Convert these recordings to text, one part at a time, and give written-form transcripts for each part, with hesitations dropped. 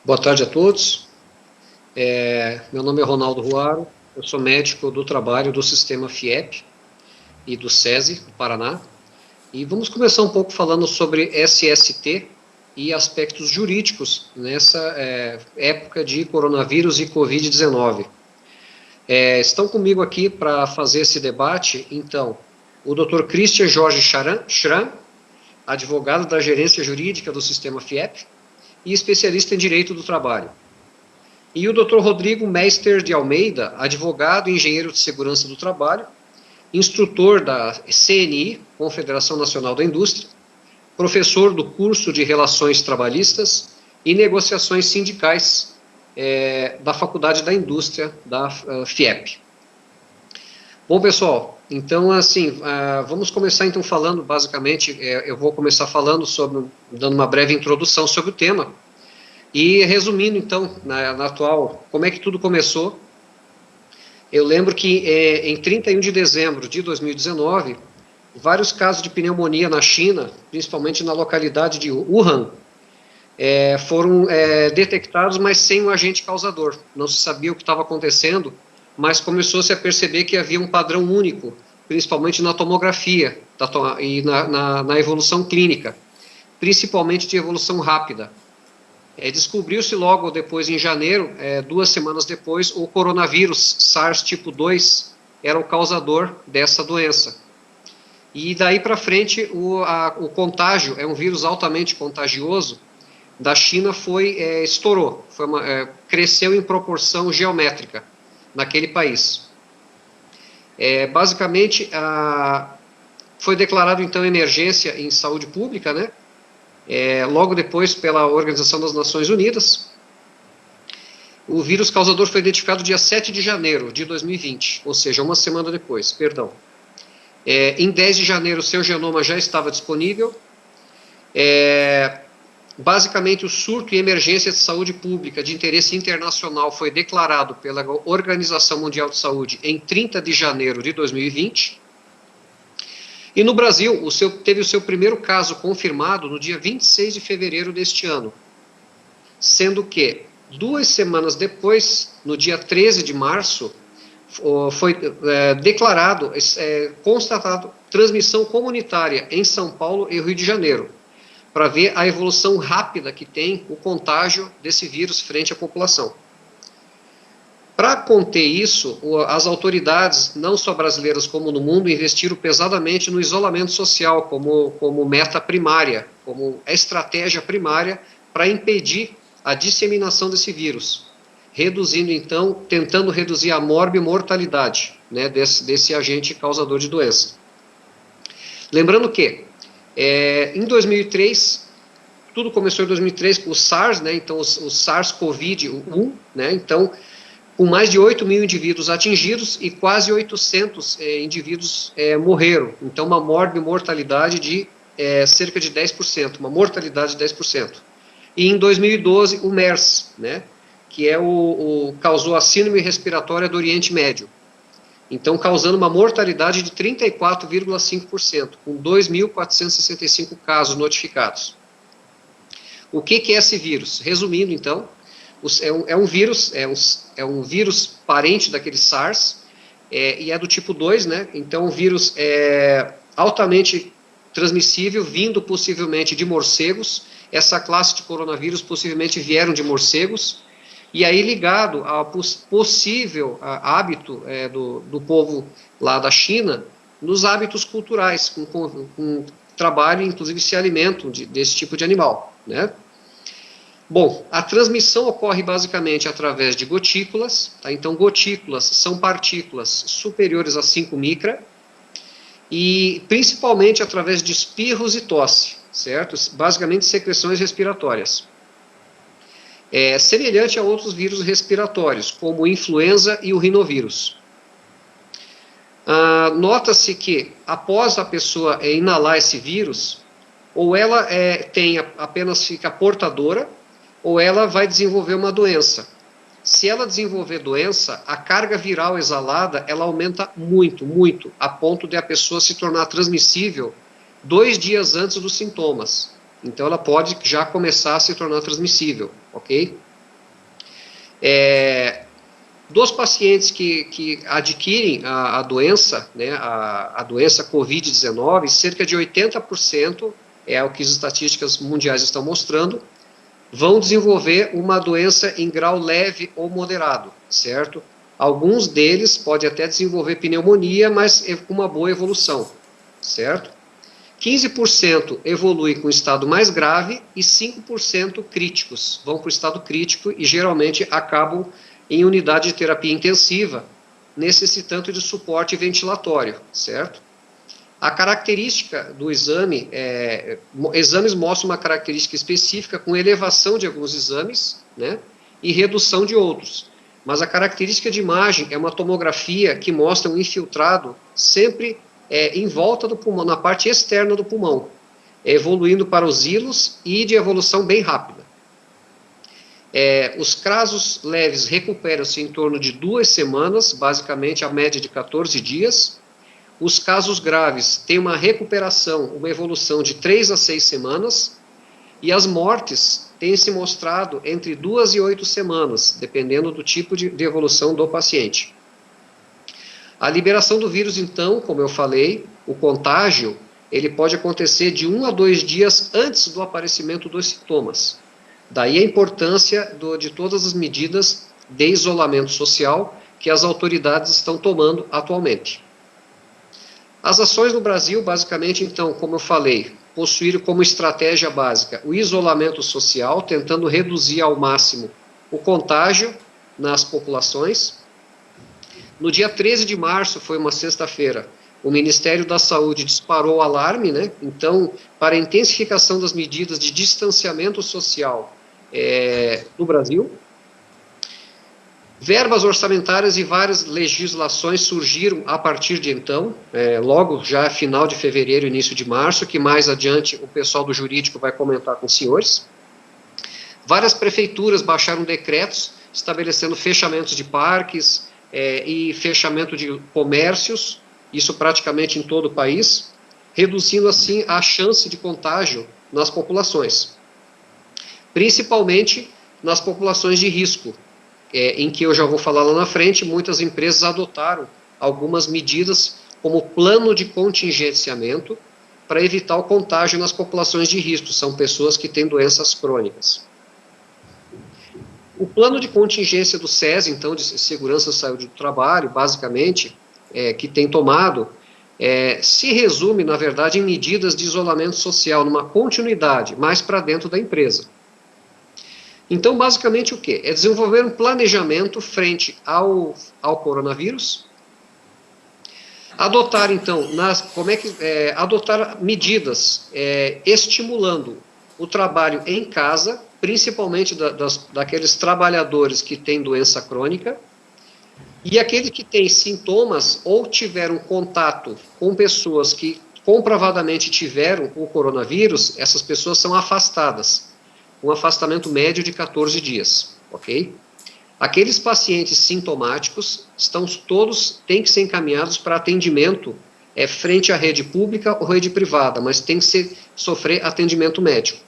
Boa tarde a todos. Meu nome é Ronaldo Ruaro, eu sou médico do trabalho do sistema FIEP e do SESI, do Paraná. E vamos começar um pouco falando sobre SST e aspectos jurídicos nessa época de coronavírus e Covid-19. Estão comigo aqui para fazer esse debate, então, o Dr. Christian Jorge Schramm, advogado da gerência jurídica do sistema FIEP e especialista em direito do trabalho. E o Dr. Rodrigo Meister de Almeida, advogado e engenheiro de segurança do trabalho, instrutor da CNI, Confederação Nacional da Indústria, professor do curso de Relações Trabalhistas e Negociações Sindicais da Faculdade da Indústria da FIEP. Bom, pessoal, então, assim, vamos começar, então, falando, basicamente, eu vou começar falando dando uma breve introdução sobre o tema, e resumindo, então, na atual, como é que tudo começou. Eu lembro que em 31 de dezembro de 2019, vários casos de pneumonia na China, principalmente na localidade de Wuhan, foram detectados, mas sem um agente causador. Não se sabia o que estava acontecendo, mas começou-se a perceber que havia um padrão único, principalmente na tomografia e na evolução clínica, principalmente de evolução rápida. Descobriu-se logo depois, em janeiro, 2 semanas depois, o coronavírus SARS tipo 2 era o causador dessa doença. E daí para frente, o contágio, é um vírus altamente contagioso, da China estourou, cresceu em proporção geométrica naquele país. Basicamente, foi declarado então emergência em saúde pública, né? Logo depois pela Organização das Nações Unidas. O vírus causador foi identificado dia 7 de janeiro de 2020, ou seja, uma semana depois, perdão. Em 10 de janeiro, seu genoma já estava disponível. Basicamente, o surto e emergência de saúde pública de interesse internacional foi declarado pela Organização Mundial de Saúde em 30 de janeiro de 2020. E no Brasil, teve o seu primeiro caso confirmado no dia 26 de fevereiro deste ano, sendo que 2 semanas depois, no dia 13 de março, foi constatado transmissão comunitária em São Paulo e Rio de Janeiro, para ver a evolução rápida que tem o contágio desse vírus frente à população. Para conter isso, as autoridades, não só brasileiras como no mundo, investiram pesadamente no isolamento social como meta primária, como estratégia primária para impedir a disseminação desse vírus, tentando reduzir a mortalidade, né, desse agente causador de doença. Lembrando que em 2003, tudo começou em 2003 com o SARS, né, então o SARS-CoV-1, né, então com mais de 8 mil indivíduos atingidos e quase 800 indivíduos morreram, então uma mortalidade de cerca de 10%, uma mortalidade de 10%. E em 2012 o MERS, né, que causou a síndrome respiratória do Oriente Médio, então causando uma mortalidade de 34,5%, com 2.465 casos notificados. O que é esse vírus? Resumindo, então, é um vírus parente daquele SARS, e é do tipo 2, né? Então o vírus é altamente transmissível, vindo possivelmente de morcegos. Essa classe de coronavírus possivelmente vieram de morcegos, e aí ligado ao possível hábito do povo lá da China, nos hábitos culturais, com trabalho, inclusive se alimentam desse tipo de animal, né? Bom, a transmissão ocorre basicamente através de gotículas, tá? Então gotículas são partículas superiores a 5 micra, e principalmente através de espirros e tosse, certo? Basicamente secreções respiratórias. Semelhante a outros vírus respiratórios, como o influenza e o rinovírus. Nota-se que, após a pessoa inalar esse vírus, ou ela apenas fica portadora, ou ela vai desenvolver uma doença. Se ela desenvolver doença, a carga viral exalada, ela aumenta muito, muito, a ponto de a pessoa se tornar transmissível 2 dias antes dos sintomas. Então ela pode já começar a se tornar transmissível, ok? Dos pacientes que adquirem a doença, né, a doença COVID-19, cerca de 80%, é o que as estatísticas mundiais estão mostrando, vão desenvolver uma doença em grau leve ou moderado, certo? Alguns deles podem até desenvolver pneumonia, mas com uma boa evolução, certo? 15% evolui com estado mais grave e 5% críticos, vão para o estado crítico e geralmente acabam em unidade de terapia intensiva, necessitando de suporte ventilatório, certo? A característica do exame, exames mostram uma característica específica com elevação de alguns exames, né, e redução de outros. Mas a característica de imagem é uma tomografia que mostra um infiltrado sempre em volta do pulmão, na parte externa do pulmão, evoluindo para os hilos e de evolução bem rápida. Os casos leves recuperam-se em torno de 2 semanas, basicamente a média de 14 dias. Os casos graves têm uma recuperação, uma evolução de 3 a 6 semanas, e as mortes têm se mostrado entre 2 e 8 semanas, dependendo do tipo de evolução do paciente. A liberação do vírus, então, como eu falei, o contágio, ele pode acontecer de 1 a 2 dias antes do aparecimento dos sintomas. Daí a importância de todas as medidas de isolamento social que as autoridades estão tomando atualmente. As ações no Brasil, basicamente, então, como eu falei, possuíram como estratégia básica o isolamento social, tentando reduzir ao máximo o contágio nas populações. No dia 13 de março, foi uma sexta-feira, o Ministério da Saúde disparou o alarme, né? Então, para a intensificação das medidas de distanciamento social no Brasil. Verbas orçamentárias e várias legislações surgiram a partir de então, logo já final de fevereiro, início de março, que mais adiante o pessoal do jurídico vai comentar com os senhores. Várias prefeituras baixaram decretos estabelecendo fechamentos de parques e fechamento de comércios, isso praticamente em todo o país, reduzindo assim a chance de contágio nas populações. Principalmente nas populações de risco, em que eu já vou falar lá na frente, muitas empresas adotaram algumas medidas como plano de contingenciamento para evitar o contágio nas populações de risco, são pessoas que têm doenças crônicas. O plano de contingência do SES, então, de Segurança e Saúde do Trabalho, basicamente, que tem tomado, se resume, na verdade, em medidas de isolamento social, numa continuidade, mais para dentro da empresa. Então, basicamente, o quê? É desenvolver um planejamento frente ao coronavírus, adotar, então, adotar medidas estimulando o trabalho em casa, principalmente daqueles trabalhadores que têm doença crônica, e aqueles que têm sintomas ou tiveram contato com pessoas que comprovadamente tiveram o coronavírus, essas pessoas são afastadas. Um afastamento médio de 14 dias, ok? Aqueles pacientes sintomáticos têm que ser encaminhados para atendimento frente à rede pública ou rede privada, mas tem que sofrer atendimento médico.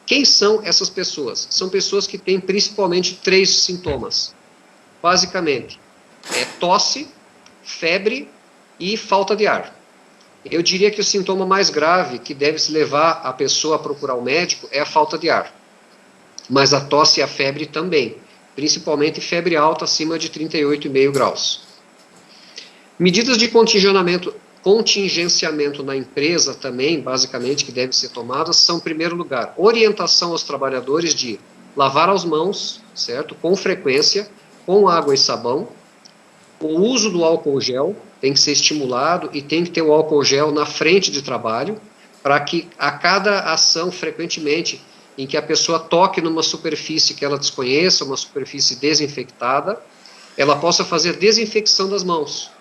Quem são essas pessoas? São pessoas que têm principalmente 3 sintomas, basicamente, tosse, febre e falta de ar. Eu diria que o sintoma mais grave que deve se levar a pessoa a procurar o médico é a falta de ar. Mas a tosse e a febre também, principalmente febre alta acima de 38,5 graus. Medidas de contingenciamento na empresa também, basicamente, que devem ser tomadas, são, em primeiro lugar, orientação aos trabalhadores de lavar as mãos, certo? Com frequência, com água e sabão. O uso do álcool gel tem que ser estimulado e tem que ter o álcool gel na frente de trabalho, para que a cada ação, frequentemente, em que a pessoa toque numa superfície que ela desconheça, uma superfície desinfectada, ela possa fazer a desinfecção das mãos,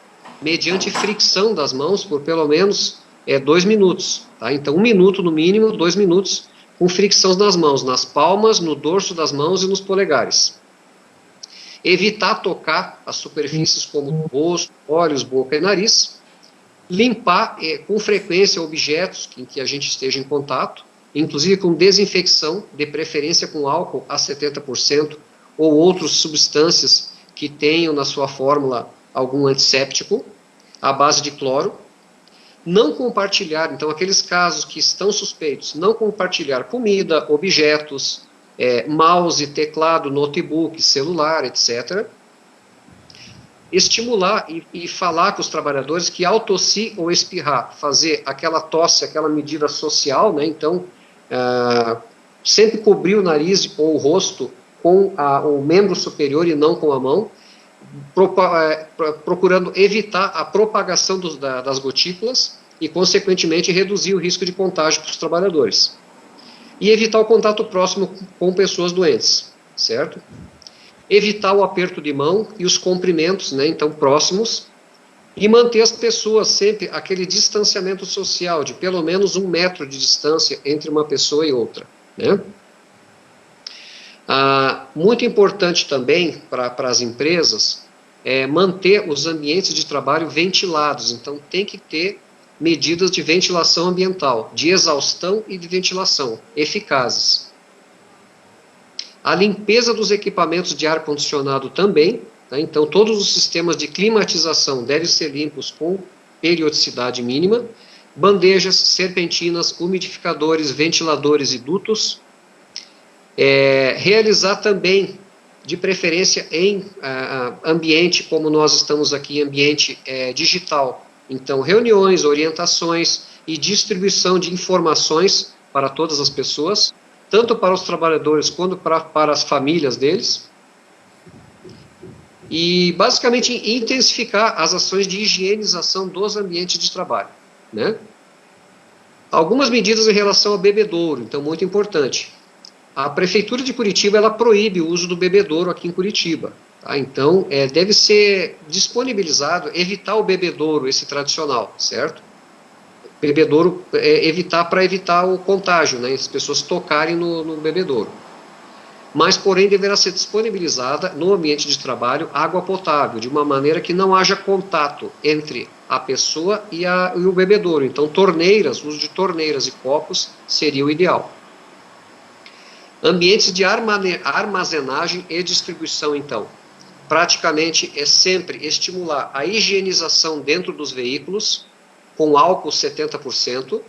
mediante fricção das mãos por pelo menos 2 minutos. Tá? Então, 1 minuto no mínimo, 2 minutos, com fricção nas mãos, nas palmas, no dorso das mãos e nos polegares. Evitar tocar as superfícies como rosto, olhos, boca e nariz. Limpar com frequência objetos em que a gente esteja em contato, inclusive com desinfecção, de preferência com álcool a 70%, ou outras substâncias que tenham na sua fórmula algum antisséptico, à base de cloro. Não compartilhar, então, aqueles casos que estão suspeitos, não compartilhar comida, objetos, mouse, teclado, notebook, celular, etc. Estimular e falar com os trabalhadores que ao tossir ou espirrar, fazer aquela tosse, aquela medida social, né? Então, sempre cobrir o nariz ou o rosto com o membro superior e não com a mão, procurando evitar a propagação das gotículas e, consequentemente, reduzir o risco de contágio para os trabalhadores. E evitar o contato próximo com pessoas doentes, certo? Evitar o aperto de mão e os cumprimentos, né, então, próximos, e manter as pessoas sempre aquele distanciamento social de pelo menos 1 metro de distância entre uma pessoa e outra, né? Muito importante também para as empresas manter os ambientes de trabalho ventilados, então tem que ter medidas de ventilação ambiental, de exaustão e de ventilação eficazes. A limpeza dos equipamentos de ar-condicionado também, tá? Então todos os sistemas de climatização devem ser limpos com periodicidade mínima, bandejas, serpentinas, umidificadores, ventiladores e dutos. Realizar também, de preferência em ambiente, como nós estamos aqui, ambiente digital. Então, reuniões, orientações e distribuição de informações para todas as pessoas, tanto para os trabalhadores quanto para as famílias deles. E, basicamente, intensificar as ações de higienização dos ambientes de trabalho, né? Algumas medidas em relação ao bebedouro, então, muito importante. A Prefeitura de Curitiba, ela proíbe o uso do bebedouro aqui em Curitiba. Tá? Então, deve ser disponibilizado, evitar o bebedouro, esse tradicional, certo? Bebedouro, para evitar o contágio, né? As pessoas tocarem no bebedouro. Mas, porém, deverá ser disponibilizada no ambiente de trabalho água potável, de uma maneira que não haja contato entre a pessoa e o bebedouro. Então, torneiras, uso de torneiras e copos seria o ideal. Ambientes de armazenagem e distribuição, então. Praticamente é sempre estimular a higienização dentro dos veículos, com álcool 70%,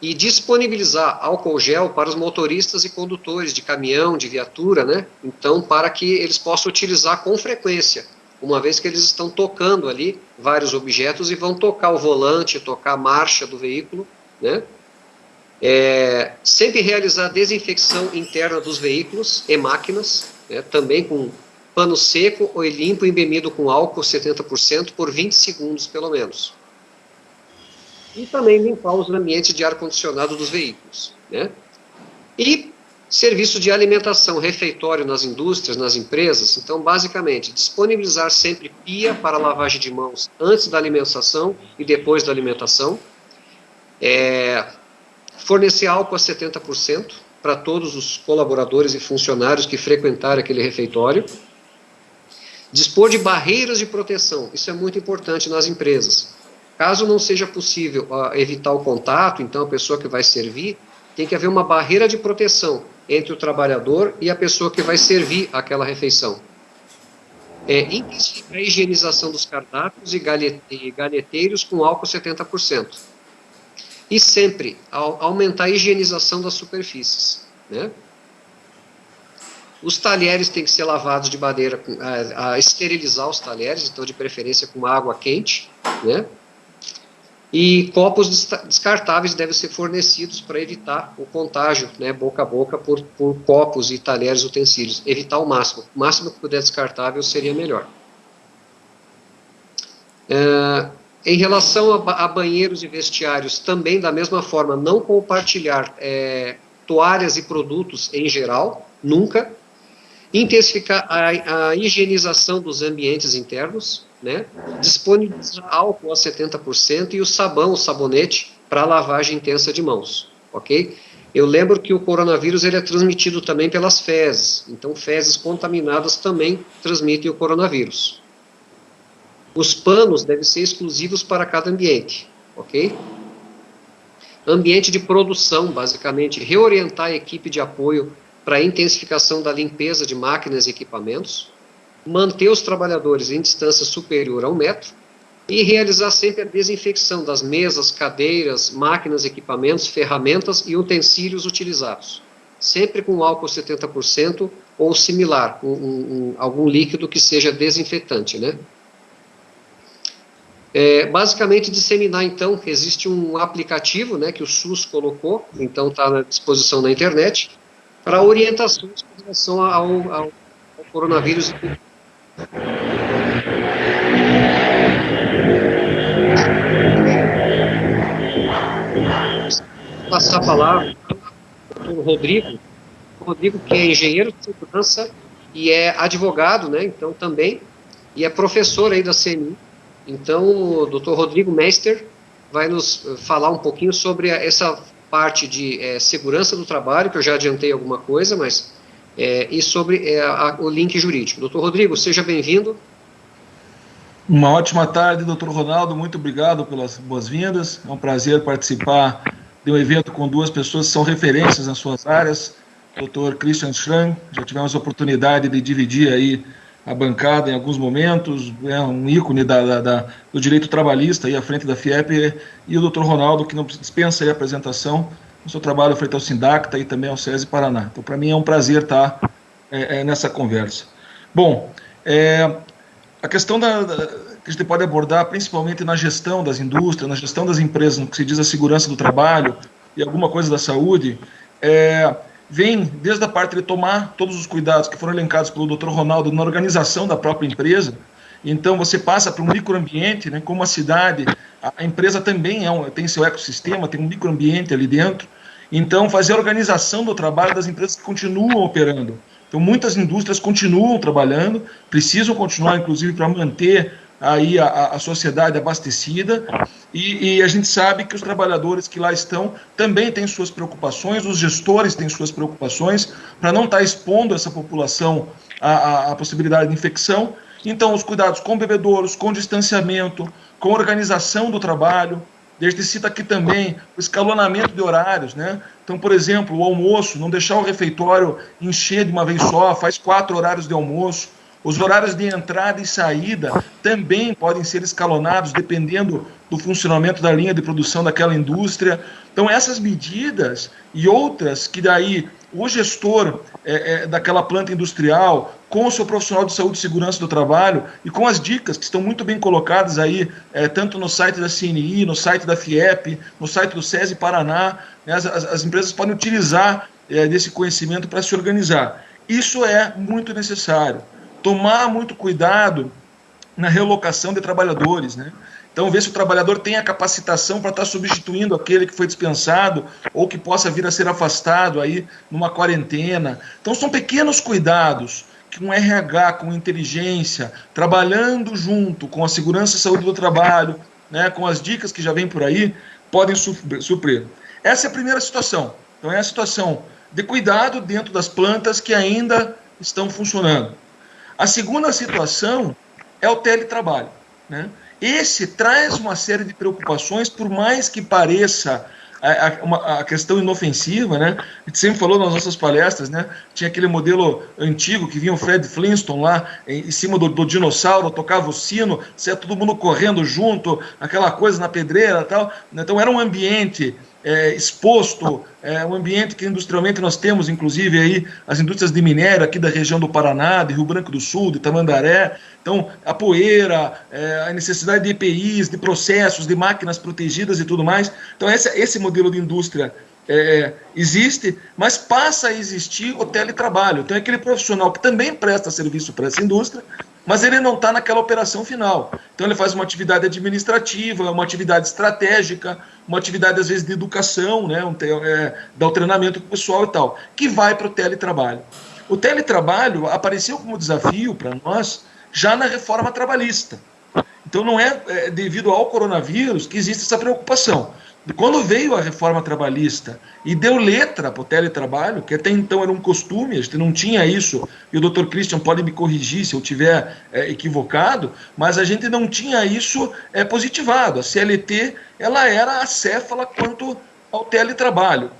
e disponibilizar álcool gel para os motoristas e condutores de caminhão, de viatura, né? Então, para que eles possam utilizar com frequência, uma vez que eles estão tocando ali vários objetos e vão tocar o volante, tocar a marcha do veículo, né? Sempre realizar desinfecção interna dos veículos e máquinas, né? Também com pano seco ou limpo embebido com álcool 70% por 20 segundos, pelo menos. E também limpar os ambientes de ar-condicionado dos veículos, né? E serviço de alimentação, refeitório nas indústrias, nas empresas. Então, basicamente, disponibilizar sempre pia para lavagem de mãos antes da alimentação e depois da alimentação. Fornecer álcool a 70% para todos os colaboradores e funcionários que frequentarem aquele refeitório. Dispor de barreiras de proteção, isso é muito importante nas empresas. Caso não seja possível evitar o contato, então a pessoa que vai servir, tem que haver uma barreira de proteção entre o trabalhador e a pessoa que vai servir aquela refeição. Intensificar a higienização dos cardápios e galheteiros com álcool 70%. E sempre aumentar a higienização das superfícies, né? Os talheres têm que ser lavados de maneira a esterilizar os talheres, então de preferência com água quente, né? E copos descartáveis devem ser fornecidos para evitar o contágio, né, boca a boca por copos e talheres, utensílios. Evitar o máximo que puder descartável seria melhor. Em relação a banheiros e vestiários, também da mesma forma, não compartilhar toalhas e produtos em geral, nunca. Intensificar a higienização dos ambientes internos, né? Disponibilizar álcool a 70% e o sabonete para lavagem intensa de mãos, ok? Eu lembro que o coronavírus ele é transmitido também pelas fezes, então fezes contaminadas também transmitem o coronavírus. Os panos devem ser exclusivos para cada ambiente, ok? Ambiente de produção, basicamente, reorientar a equipe de apoio para a intensificação da limpeza de máquinas e equipamentos, manter os trabalhadores em distância superior a 1 metro e realizar sempre a desinfecção das mesas, cadeiras, máquinas, equipamentos, ferramentas e utensílios utilizados, sempre com álcool 70% ou similar, algum líquido que seja desinfetante, né? Basicamente disseminar, então, existe um aplicativo, né, que o SUS colocou, então está à disposição na internet, para orientações com relação ao coronavírus. Vou passar a palavra para o Rodrigo, que é engenheiro de segurança e é advogado, né, então também, e é professor aí da CNI. Então, o Dr. Rodrigo Meister vai nos falar um pouquinho sobre essa parte de segurança do trabalho, que eu já adiantei alguma coisa, mas e sobre o link jurídico. Dr. Rodrigo, seja bem-vindo. Uma ótima tarde, Dr. Ronaldo, muito obrigado pelas boas-vindas. É um prazer participar de um evento com duas pessoas que são referências nas suas áreas. Dr. Christian Schramm, já tivemos a oportunidade de dividir aí a bancada em alguns momentos, é um ícone do direito trabalhista aí à frente da FIEP, e o Dr. Ronaldo, que não dispensa aí a apresentação, no seu trabalho frente ao Sindacta e também ao SESI Paraná. Então, para mim é um prazer estar nessa conversa. Bom, a questão que a gente pode abordar, principalmente na gestão das indústrias, na gestão das empresas, no que se diz a segurança do trabalho e alguma coisa da saúde, vem desde a parte de tomar todos os cuidados que foram elencados pelo Dr. Ronaldo na organização da própria empresa. Então, você passa para um microambiente, né, como a cidade, a empresa também tem seu ecossistema, tem um microambiente ali dentro. Então, fazer a organização do trabalho das empresas que continuam operando. Então, muitas indústrias continuam trabalhando, precisam continuar, inclusive, para manter aí a sociedade abastecida, e a gente sabe que os trabalhadores que lá estão também têm suas preocupações, os gestores têm suas preocupações para não estar expondo essa população à possibilidade de infecção. Então, os cuidados com bebedouros, com distanciamento, com organização do trabalho. A gente cita aqui também o escalonamento de horários, né? Então, por exemplo, o almoço, não deixar o refeitório encher de uma vez só, faz 4 horários de almoço. Os horários de entrada e saída também podem ser escalonados, dependendo do funcionamento da linha de produção daquela indústria. Então, essas medidas e outras que daí o gestor daquela planta industrial, com o seu profissional de saúde e segurança do trabalho e com as dicas que estão muito bem colocadas aí, tanto no site da CNI, no site da FIEP, no site do SESI Paraná, né, as empresas podem utilizar desse conhecimento para se organizar. Isso é muito necessário. Tomar muito cuidado na relocação de trabalhadores, né? Então, ver se o trabalhador tem a capacitação para estar substituindo aquele que foi dispensado ou que possa vir a ser afastado aí numa quarentena. Então, são pequenos cuidados que um RH com inteligência, trabalhando junto com a segurança e saúde do trabalho, né, com as dicas que já vêm por aí, podem suprir. Essa é a primeira situação. Então, é a situação de cuidado dentro das plantas que ainda estão funcionando. A segunda situação é o teletrabalho, né? Esse traz uma série de preocupações, por mais que pareça a questão inofensiva, né? A gente sempre falou nas nossas palestras, né? Tinha aquele modelo antigo que vinha o Fred Flintstone lá em cima do dinossauro, tocava o sino, saia todo mundo correndo junto, aquela coisa na pedreira e tal. Então era um ambiente exposto, um ambiente que industrialmente nós temos, inclusive aí as indústrias de minério aqui da região do Paraná, de Rio Branco do Sul, de Tamandaré. Então a poeira, a necessidade de EPIs, de processos, de máquinas protegidas e tudo mais. Então esse modelo de indústria existe, mas passa a existir o teletrabalho. Então é aquele profissional que também presta serviço para essa indústria, mas ele não está naquela operação final. Então ele faz uma atividade administrativa, uma atividade estratégica, uma atividade às vezes de educação, né, dá o treinamento para o pessoal e tal, que vai para o teletrabalho. O teletrabalho apareceu como desafio para nós já na reforma trabalhista. Então não é devido ao coronavírus que existe essa preocupação. Quando veio a reforma trabalhista e deu letra para o teletrabalho, que até então era um costume, a gente não tinha isso, e o Dr. Christian pode me corrigir se eu estiver equivocado, mas a gente não tinha isso positivado. A CLT ela era acéfala quanto ao teletrabalho.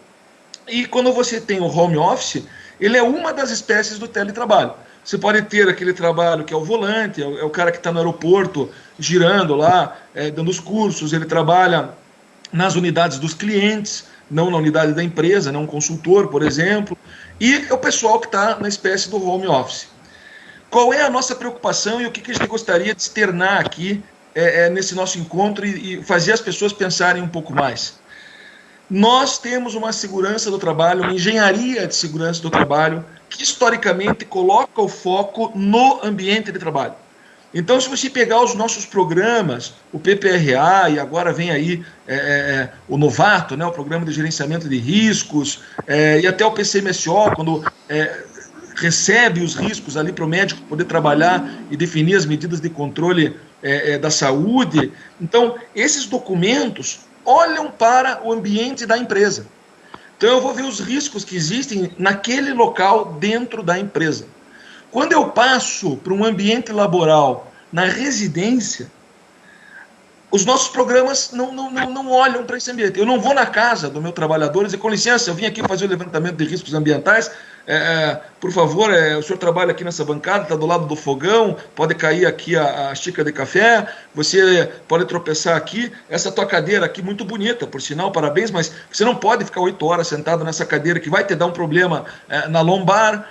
E quando você tem o home office, ele é uma das espécies do teletrabalho. Você pode ter aquele trabalho que é o volante, é o cara que está no aeroporto girando lá, dando os cursos, ele trabalha nas unidades dos clientes, não na unidade da empresa, não um consultor, por exemplo, e é o pessoal que está na espécie do home office. Qual é a nossa preocupação e o que a gente gostaria de externar aqui nesse nosso encontro e fazer as pessoas pensarem um pouco mais? Nós temos uma segurança do trabalho, uma engenharia de segurança do trabalho, que historicamente coloca o foco no ambiente de trabalho. Então, se você pegar os nossos programas, o PPRA, e agora vem aí o Novato, né, o Programa de Gerenciamento de Riscos, e até o PCMSO, quando recebe os riscos ali para o médico poder trabalhar e definir as medidas de controle da saúde. Então, esses documentos olham para o ambiente da empresa. Então, eu vou ver os riscos que existem naquele local dentro da empresa. Quando eu passo para um ambiente laboral na residência, os nossos programas não olham para esse ambiente. Eu não vou na casa do meu trabalhador e dizer, com licença, eu vim aqui fazer o levantamento de riscos ambientais, por favor, o senhor trabalha aqui nessa bancada, está do lado do fogão, pode cair aqui a xícara de café, você pode tropeçar aqui, essa tua cadeira aqui, muito bonita, por sinal, parabéns, mas você não pode ficar 8 horas sentado nessa cadeira que vai te dar um problema na lombar.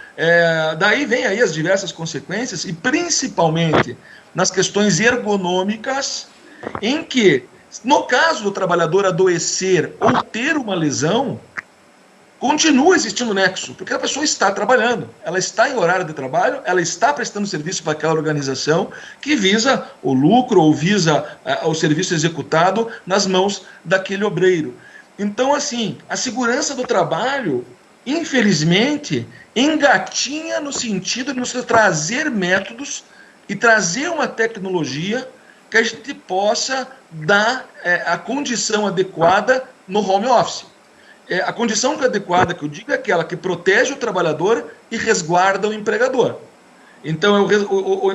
Daí vem aí as diversas consequências, e principalmente nas questões ergonômicas, em que, no caso do trabalhador adoecer ou ter uma lesão, continua existindo nexo, porque a pessoa está trabalhando, ela está em horário de trabalho, ela está prestando serviço para aquela organização que visa o lucro ou visa o serviço executado nas mãos daquele obreiro. Então, assim, a segurança do trabalho, infelizmente, engatinha no sentido de nos trazer métodos e trazer uma tecnologia que a gente possa dar a condição adequada no home office. A condição adequada que eu digo é aquela que protege o trabalhador e resguarda o empregador. Então,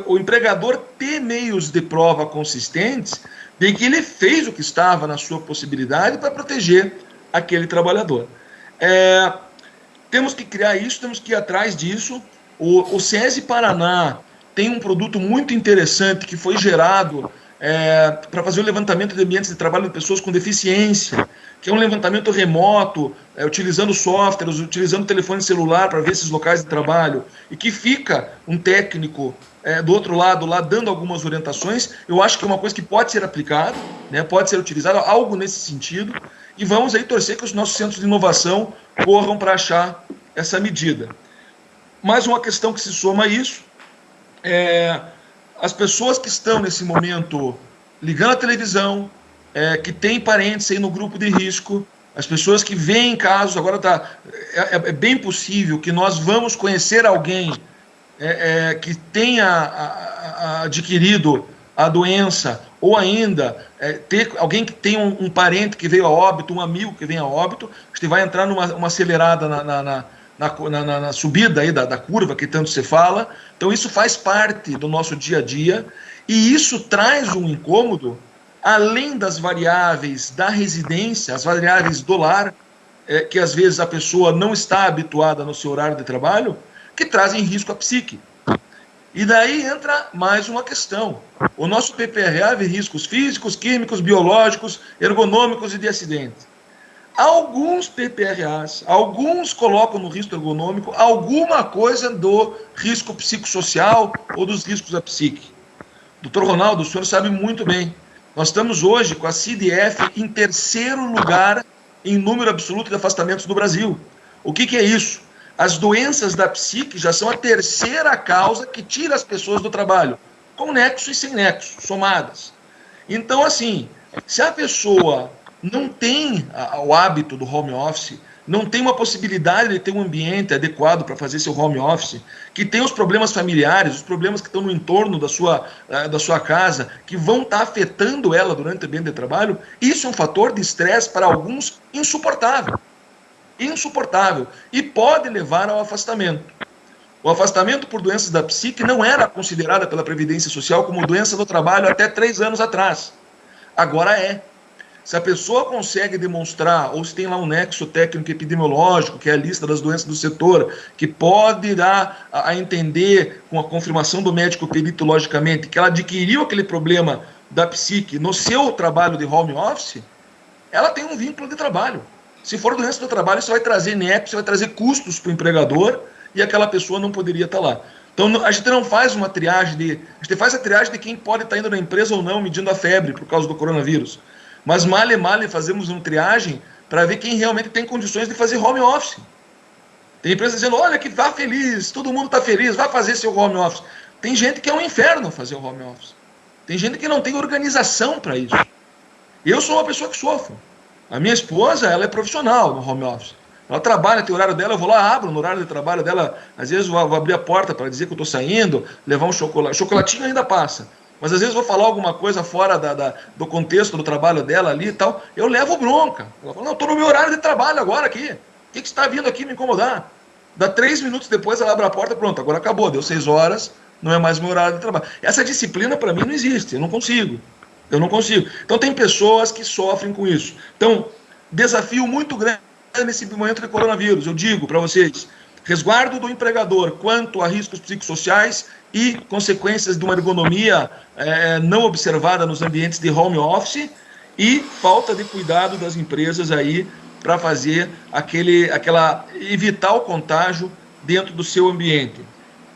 o empregador ter meios de prova consistentes de que ele fez o que estava na sua possibilidade para proteger aquele trabalhador. Temos que criar isso, temos que ir atrás disso. O SESI Paraná tem um produto muito interessante que foi gerado para fazer o levantamento de ambientes de trabalho de pessoas com deficiência, que é um levantamento remoto, utilizando softwares, utilizando telefone celular para ver esses locais de trabalho, e que fica um técnico do outro lado lá dando algumas orientações. Eu acho que é uma coisa que pode ser aplicada, né, pode ser utilizada, algo nesse sentido, e vamos aí torcer que os nossos centros de inovação corram para achar essa medida. Mais uma questão que se soma a isso as pessoas que estão nesse momento ligando a televisão, que têm parentes aí no grupo de risco, as pessoas que veem casos, agora é bem possível que nós vamos conhecer alguém que tenha adquirido a doença, ou ainda ter alguém que tem um parente que veio a óbito, um amigo que vem a óbito. A gente vai entrar numa acelerada na subida aí da curva que tanto se fala. Então isso faz parte do nosso dia a dia, e isso traz um incômodo, além das variáveis da residência, as variáveis do lar, que às vezes a pessoa não está habituada no seu horário de trabalho, que trazem risco à psique. E daí entra mais uma questão. O nosso PPRA vê riscos físicos, químicos, biológicos, ergonômicos e de acidente. Alguns PPRAs, alguns colocam no risco ergonômico alguma coisa do risco psicossocial ou dos riscos da psique. Doutor Ronaldo, o senhor sabe muito bem. Nós estamos hoje com a CDF em 3º lugar em número absoluto de afastamentos no Brasil. O que é isso? As doenças da psique já são a 3ª causa que tira as pessoas do trabalho, com nexo e sem nexo, somadas. Então, assim, se a pessoa não tem o hábito do home office, não tem uma possibilidade de ter um ambiente adequado para fazer seu home office, que tem os problemas familiares, os problemas que estão no entorno da sua casa, que vão estar afetando ela durante o ambiente de trabalho, isso é um fator de estresse para alguns insuportável. Insuportável. E pode levar ao afastamento. O afastamento por doenças da psique não era considerada pela Previdência Social como doença do trabalho até 3 anos atrás. Agora é. Se a pessoa consegue demonstrar, ou se tem lá um nexo técnico epidemiológico, que é a lista das doenças do setor, que pode dar a entender, com a confirmação do médico perito, logicamente, que ela adquiriu aquele problema da psique no seu trabalho de home office, ela tem um vínculo de trabalho. Se for doença do trabalho, isso vai trazer nexo, vai trazer custos para o empregador, e aquela pessoa não poderia estar lá. Então, a gente não faz uma triagem a gente faz a triagem de quem pode estar indo na empresa ou não, medindo a febre por causa do coronavírus. Mas, male fazemos uma triagem para ver quem realmente tem condições de fazer home office. Tem empresa dizendo, olha que está feliz, todo mundo está feliz, vai fazer seu home office. Tem gente que é um inferno fazer o home office. Tem gente que não tem organização para isso. Eu sou uma pessoa que sofro. A minha esposa, ela é profissional no home office. Ela trabalha, tem o horário dela, eu vou lá, abro no horário de trabalho dela, às vezes vou abrir a porta para dizer que eu estou saindo, levar um chocolate. Chocolatinho ainda passa. Mas às vezes vou falar alguma coisa fora do contexto do trabalho dela ali e tal, eu levo bronca. Ela fala, não, estou no meu horário de trabalho agora aqui. O que você está vindo aqui me incomodar? Dá 3 minutos depois, ela abre a porta, pronto, agora acabou, deu 6 horas, não é mais meu horário de trabalho. Essa disciplina para mim não existe, eu não consigo. Então tem pessoas que sofrem com isso. Então, desafio muito grande nesse momento de coronavírus, eu digo para vocês, resguardo do empregador quanto a riscos psicossociais e consequências de uma ergonomia não observada nos ambientes de home office e falta de cuidado das empresas aí para fazer evitar o contágio dentro do seu ambiente.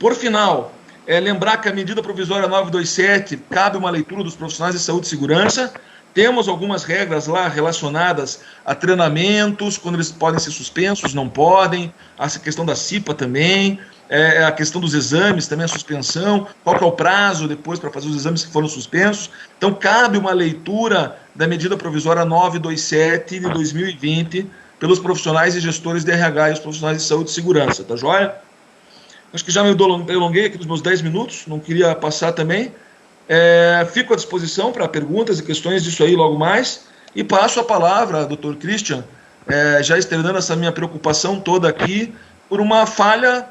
Por final, lembrar que a medida provisória 927 cabe uma leitura dos profissionais de saúde e segurança. Temos algumas regras lá relacionadas a treinamentos, quando eles podem ser suspensos, não podem, essa questão da CIPA também, a questão dos exames também, a suspensão, qual que é o prazo depois para fazer os exames que foram suspensos. Então, cabe uma leitura da medida provisória 927 de 2020 pelos profissionais e gestores de RH e os profissionais de saúde e segurança, tá joia? Acho que já me delonguei aqui dos meus 10 minutos, não queria passar também. Fico à disposição para perguntas e questões disso aí logo mais e passo a palavra, doutor Christian, já externando essa minha preocupação toda aqui por uma falha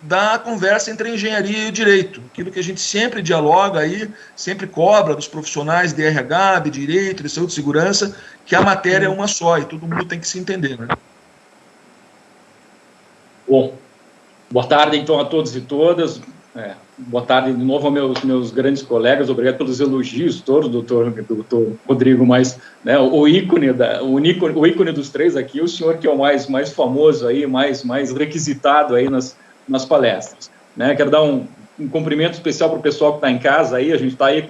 da conversa entre a engenharia e o direito, aquilo que a gente sempre dialoga aí, sempre cobra dos profissionais de RH, de direito, de saúde e segurança, que a matéria é uma só e todo mundo tem que se entender, né? Bom, boa tarde então a todos e todas. Boa tarde de novo aos meus grandes colegas, obrigado pelos elogios todos, doutor Rodrigo, mas né, o ícone dos três aqui, o senhor que é o mais famoso aí, mais requisitado aí nas palestras. Né? Quero dar um cumprimento especial para o pessoal que está em casa aí, a gente está aí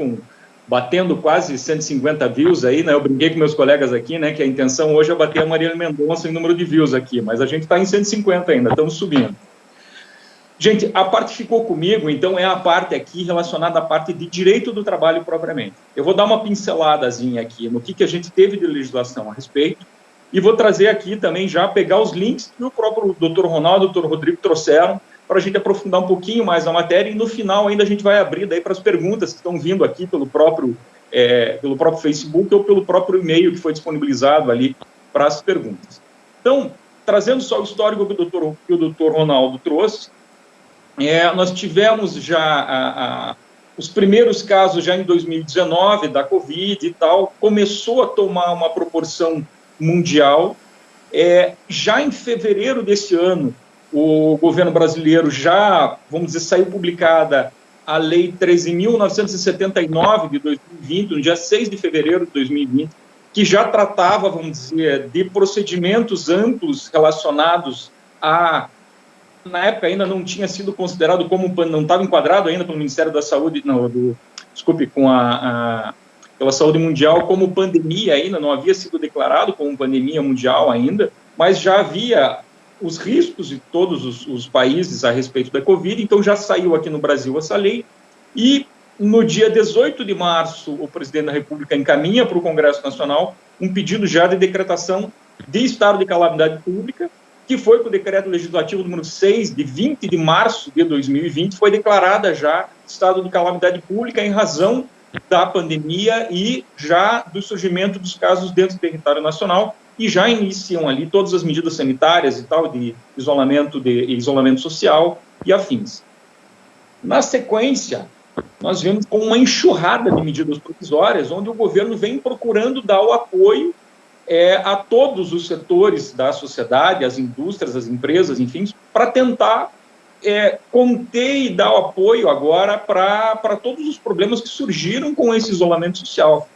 batendo quase 150 views aí, né? Eu brinquei com meus colegas aqui, né, que a intenção hoje é bater a Marília Mendonça em número de views aqui, mas a gente está em 150 ainda, estamos subindo. Gente, a parte ficou comigo, então é a parte aqui relacionada à parte de direito do trabalho propriamente. Eu vou dar uma pinceladazinha aqui no que a gente teve de legislação a respeito e vou trazer aqui também já pegar os links que o próprio doutor Ronaldo e o doutor Rodrigo trouxeram para a gente aprofundar um pouquinho mais a matéria e no final ainda a gente vai abrir daí para as perguntas que estão vindo aqui pelo próprio Facebook ou pelo próprio e-mail que foi disponibilizado ali para as perguntas. Então, trazendo só o histórico que o doutor Ronaldo trouxe, nós tivemos já os primeiros casos já em 2019 da Covid e tal, começou a tomar uma proporção mundial. Já em fevereiro desse ano, o governo brasileiro já, vamos dizer, saiu publicada a Lei 13.979 de 2020, no dia 6 de fevereiro de 2020, que já tratava, vamos dizer, de procedimentos amplos relacionados a... Na época ainda não tinha sido considerado como, não estava enquadrado ainda pelo Ministério da Saúde, pela Saúde Mundial como pandemia ainda, não havia sido declarado como pandemia mundial ainda, mas já havia os riscos de todos os países a respeito da Covid, então já saiu aqui no Brasil essa lei, e no dia 18 de março o presidente da República encaminha para o Congresso Nacional um pedido já de decretação de estado de calamidade pública, que foi com o decreto legislativo número 6, de 20 de março de 2020, foi declarada já estado de calamidade pública em razão da pandemia e já do surgimento dos casos dentro do território nacional, e já iniciam ali todas as medidas sanitárias e tal, de isolamento social e afins. Na sequência, nós vemos com uma enxurrada de medidas provisórias, onde o governo vem procurando dar o apoio a todos os setores da sociedade, as indústrias, as empresas, enfim, para tentar conter e dar o apoio agora para todos os problemas que surgiram com esse isolamento social.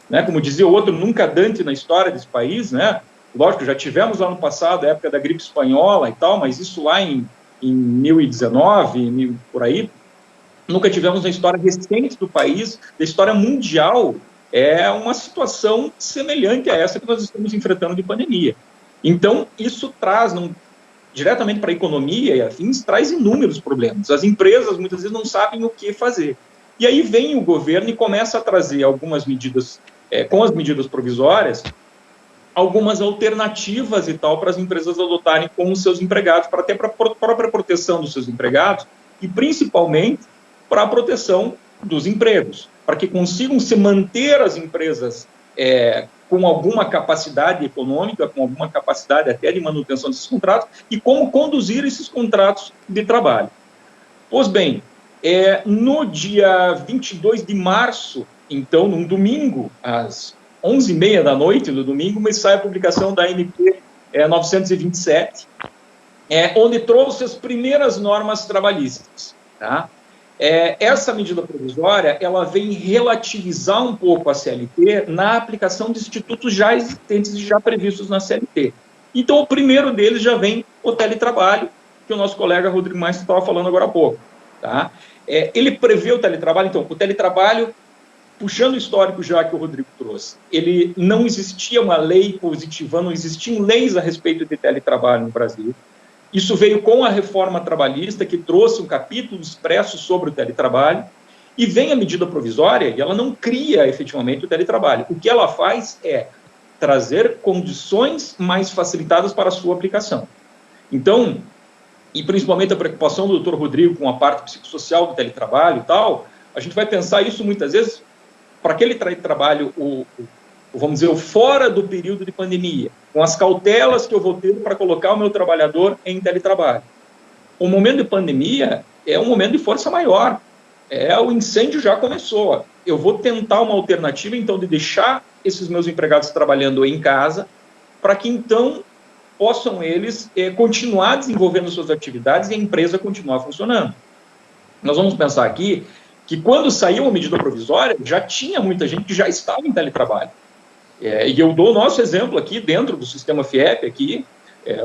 Né? Como dizia o outro, nunca antes na história desse país, né? Lógico, já tivemos lá no passado a época da gripe espanhola e tal, mas isso lá em 1019, por aí, nunca tivemos na história recente do país, da história mundial, uma situação semelhante a essa que nós estamos enfrentando de pandemia. Então, isso traz, diretamente para a economia e afins, traz inúmeros problemas. As empresas, muitas vezes, não sabem o que fazer. E aí vem o governo e começa a trazer algumas medidas, com as medidas provisórias, algumas alternativas e tal para as empresas adotarem com os seus empregados, para ter para a própria proteção dos seus empregados e, principalmente, para a proteção dos empregos, para que consigam se manter as empresas com alguma capacidade econômica, com alguma capacidade até de manutenção desses contratos, e como conduzir esses contratos de trabalho. Pois bem, no dia 22 de março, então, num domingo, às 11h30 da noite, no domingo, mas sai a publicação da MP 927, onde trouxe as primeiras normas trabalhistas, tá? Essa medida provisória, ela vem relativizar um pouco a CLT na aplicação de institutos já existentes e já previstos na CLT. Então, o primeiro deles já vem o teletrabalho, que o nosso colega Rodrigo Maes estava falando agora há pouco. Tá? Ele prevê o teletrabalho, então, o teletrabalho, puxando o histórico já que o Rodrigo trouxe, ele não existia uma lei positiva, não existiam leis a respeito de teletrabalho no Brasil. Isso veio com a reforma trabalhista, que trouxe um capítulo expresso sobre o teletrabalho, e vem a medida provisória, e ela não cria efetivamente o teletrabalho. O que ela faz é trazer condições mais facilitadas para a sua aplicação. Então, e principalmente a preocupação do Dr. Rodrigo com a parte psicossocial do teletrabalho e tal, a gente vai pensar isso muitas vezes para aquele trabalho, vamos dizer, o fora do período de pandemia, com as cautelas que eu vou ter para colocar o meu trabalhador em teletrabalho. O momento de pandemia é um momento de força maior. O incêndio já começou. Eu vou tentar uma alternativa, então, de deixar esses meus empregados trabalhando em casa, para que, então, possam eles continuar desenvolvendo suas atividades e a empresa continuar funcionando. Nós vamos pensar aqui que, quando saiu a medida provisória, já tinha muita gente que já estava em teletrabalho. E eu dou o nosso exemplo aqui, dentro do sistema FIEP, aqui,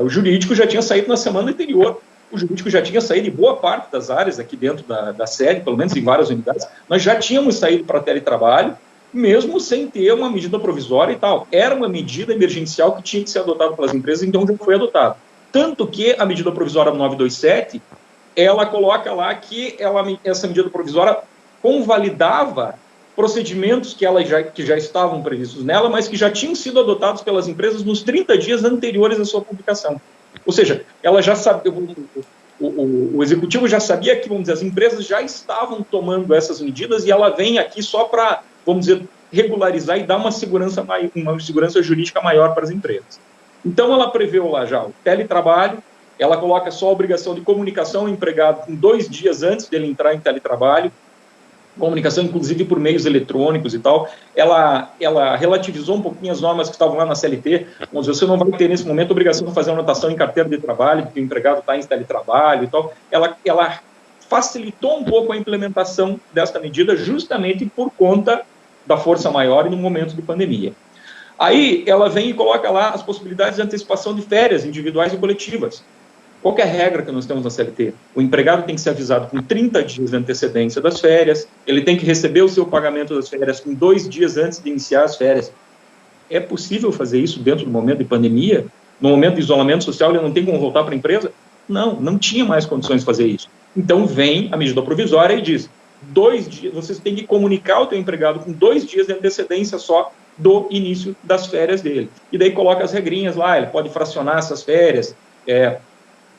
o jurídico já tinha saído na semana anterior. O jurídico já tinha saído em boa parte das áreas aqui dentro da sede, pelo menos em várias unidades. Nós já tínhamos saído para teletrabalho, mesmo sem ter uma medida provisória e tal. Era uma medida emergencial que tinha que ser adotada pelas empresas, então já foi adotada. Tanto que a medida provisória 927, ela coloca lá que essa medida provisória convalidava procedimentos que já estavam previstos nela, mas que já tinham sido adotados pelas empresas nos 30 dias anteriores à sua publicação. Ou seja, ela já sabia, o executivo já sabia que, vamos dizer, as empresas já estavam tomando essas medidas, e ela vem aqui só para, vamos dizer, regularizar e dar uma segurança jurídica maior para as empresas. Então, ela preveu lá já o teletrabalho, ela coloca só a obrigação de comunicação ao empregado com 2 dias antes dele entrar em teletrabalho, comunicação, inclusive, por meios eletrônicos e tal. Ela relativizou um pouquinho as normas que estavam lá na CLT. Vamos dizer, você não vai ter, nesse momento, a obrigação de fazer anotação em carteira de trabalho, porque o empregado está em teletrabalho e tal. Ela facilitou um pouco a implementação desta medida, justamente por conta da força maior e no momento de pandemia. Aí, ela vem e coloca lá as possibilidades de antecipação de férias individuais e coletivas. Qual que é a regra que nós temos na CLT? O empregado tem que ser avisado com 30 dias de antecedência das férias, ele tem que receber o seu pagamento das férias com 2 dias antes de iniciar as férias. É possível fazer isso dentro do momento de pandemia? No momento de isolamento social, ele não tem como voltar para a empresa? Não tinha mais condições de fazer isso. Então, vem a medida provisória e diz, 2 dias, vocês têm que comunicar o teu empregado com 2 dias de antecedência só do início das férias dele. E daí coloca as regrinhas lá, ele pode fracionar essas férias,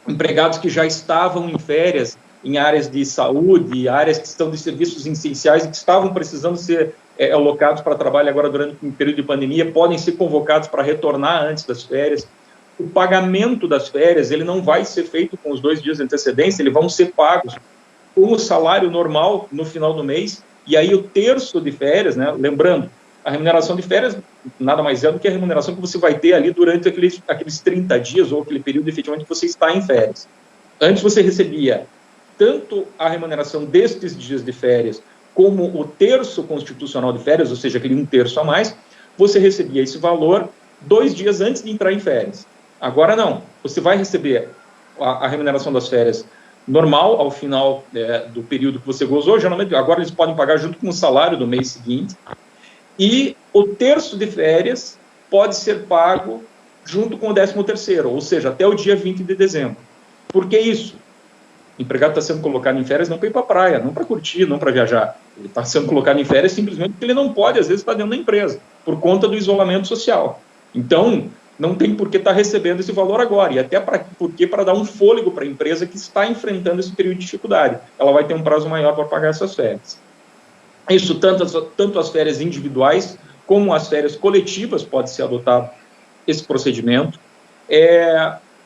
empregados que já estavam em férias em áreas de saúde, áreas que estão de serviços essenciais e que estavam precisando ser alocados para trabalho agora durante o período de pandemia, podem ser convocados para retornar antes das férias. O pagamento das férias, ele não vai ser feito com os 2 dias de antecedência, eles vão ser pagos com o salário normal no final do mês, e aí o terço de férias, né? Lembrando, a remuneração de férias nada mais é do que a remuneração que você vai ter ali durante aqueles 30 dias, ou aquele período efetivamente que você está em férias. Antes você recebia tanto a remuneração destes dias de férias, como o terço constitucional de férias, ou seja, aquele 1/3 a mais, você recebia esse valor 2 dias antes de entrar em férias. Agora não, você vai receber a remuneração das férias normal ao final do período que você gozou. Geralmente, agora eles podem pagar junto com o salário do mês seguinte, e o terço de férias pode ser pago junto com o 13º, ou seja, até o dia 20 de dezembro. Por que isso? O empregado está sendo colocado em férias não para ir para a praia, não para curtir, não para viajar. Ele está sendo colocado em férias simplesmente porque ele não pode, às vezes, estar dentro da empresa, por conta do isolamento social. Então, não tem por que estar recebendo esse valor agora, e até porque para dar um fôlego para a empresa que está enfrentando esse período de dificuldade. Ela vai ter um prazo maior para pagar essas férias. Isso, tanto as férias individuais como as férias coletivas, pode ser adotado esse procedimento.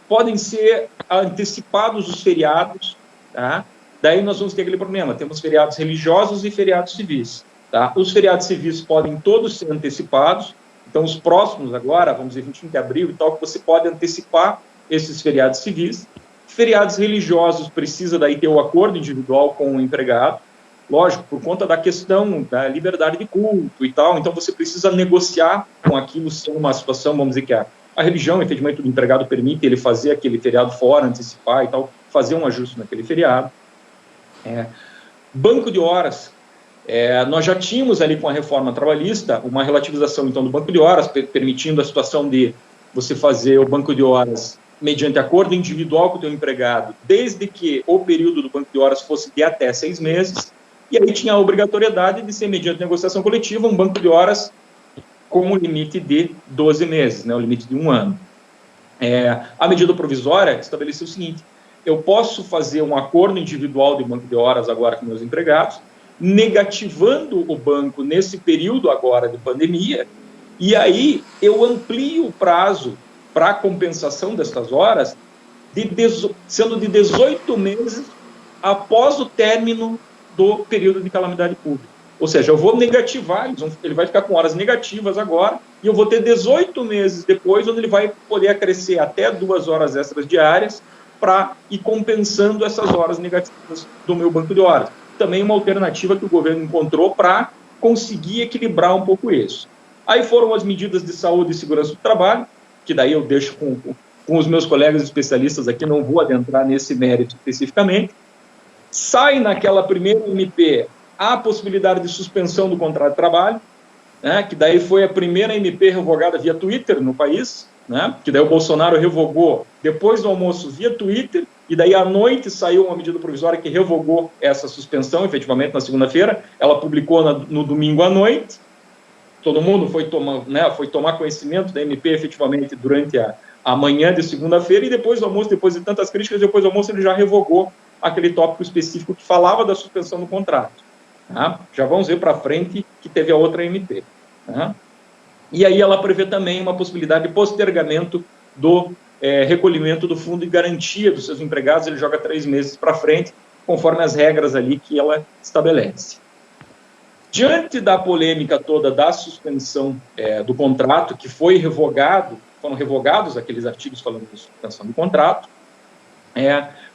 Podem ser antecipados os feriados, tá? Daí nós vamos ter aquele problema, temos feriados religiosos e feriados civis. Tá? Os feriados civis podem todos ser antecipados, então os próximos agora, vamos dizer 21 de abril e tal, que você pode antecipar esses feriados civis. Feriados religiosos precisa daí ter o acordo individual com o empregado, lógico, por conta da questão da liberdade de culto e tal, então você precisa negociar com aquilo, se é uma situação, vamos dizer que a religião, efetivamente, do empregado permite ele fazer aquele feriado fora, antecipar e tal, fazer um ajuste naquele feriado. Banco de horas. Nós já tínhamos ali com a reforma trabalhista uma relativização, então, do banco de horas, permitindo a situação de você fazer o banco de horas mediante acordo individual com o teu empregado, desde que o período do banco de horas fosse de até 6 meses, e aí tinha a obrigatoriedade de ser, mediante negociação coletiva, um banco de horas com o limite de 12 meses, né, o limite de 1 ano. A medida provisória estabeleceu o seguinte: eu posso fazer um acordo individual de banco de horas agora com meus empregados, negativando o banco nesse período agora de pandemia, e aí eu amplio o prazo para a compensação destas horas, sendo de 18 meses após o término do período de calamidade pública. Ou seja, eu vou negativar, ele vai ficar com horas negativas agora, e eu vou ter 18 meses depois, onde ele vai poder acrescer até 2 horas extras diárias para ir compensando essas horas negativas do meu banco de horas. Também uma alternativa que o governo encontrou para conseguir equilibrar um pouco isso. Aí foram as medidas de saúde e segurança do trabalho, que daí eu deixo com os meus colegas especialistas aqui, não vou adentrar nesse mérito especificamente. Sai naquela primeira MP a possibilidade de suspensão do contrato de trabalho, né, que daí foi a primeira MP revogada via Twitter no país, né, que daí o Bolsonaro revogou depois do almoço via Twitter, e daí à noite saiu uma medida provisória que revogou essa suspensão, efetivamente, na segunda-feira. Ela publicou no domingo à noite. Todo mundo foi tomar conhecimento da MP, efetivamente, durante a manhã de segunda-feira, e depois do almoço, depois de tantas críticas, depois do almoço ele já revogou aquele tópico específico que falava da suspensão do contrato. Tá? Já vamos ver para frente que teve a outra MP. Tá? E aí ela prevê também uma possibilidade de postergamento do recolhimento do fundo de garantia dos seus empregados. Ele joga 3 meses para frente, conforme as regras ali que ela estabelece. Diante da polêmica toda da suspensão do contrato, que foi revogado, foram revogados aqueles artigos falando de suspensão do contrato,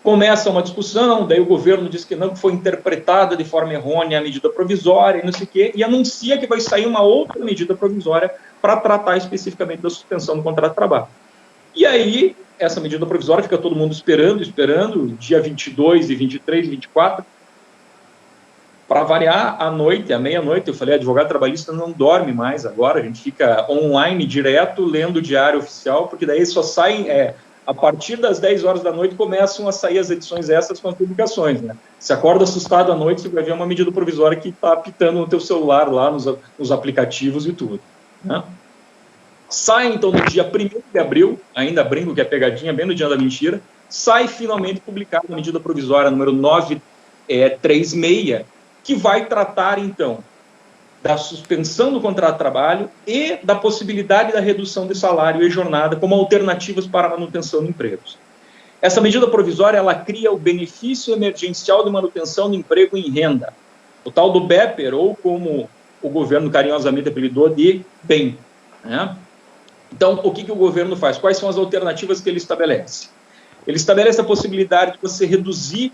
começa uma discussão, daí o governo diz que não, que foi interpretada de forma errônea a medida provisória, e não sei o quê, e anuncia que vai sair uma outra medida provisória para tratar especificamente da suspensão do contrato de trabalho. E aí, essa medida provisória fica todo mundo esperando, dia 22 e 23, 24, para variar, à meia-noite, eu falei, advogado trabalhista não dorme mais agora, a gente fica online direto, lendo o diário oficial, porque daí só saem, a partir das 10 horas da noite, começam a sair as edições extras com as publicações, né? Se acorda assustado à noite, você vai ver uma medida provisória que está apitando no teu celular, lá nos aplicativos e tudo, né? Sai, então, no dia 1º de abril, ainda brinco que é pegadinha, bem no dia da mentira, sai finalmente publicada a medida provisória número 936, que vai tratar, então, da suspensão do contrato de trabalho e da possibilidade da redução de salário e jornada como alternativas para a manutenção de empregos. Essa medida provisória, ela cria o benefício emergencial de manutenção do emprego em renda, o tal do BEPER, ou como o governo carinhosamente apelidou de BEM, né? Então, o que o governo faz? Quais são as alternativas que ele estabelece? Ele estabelece a possibilidade de você reduzir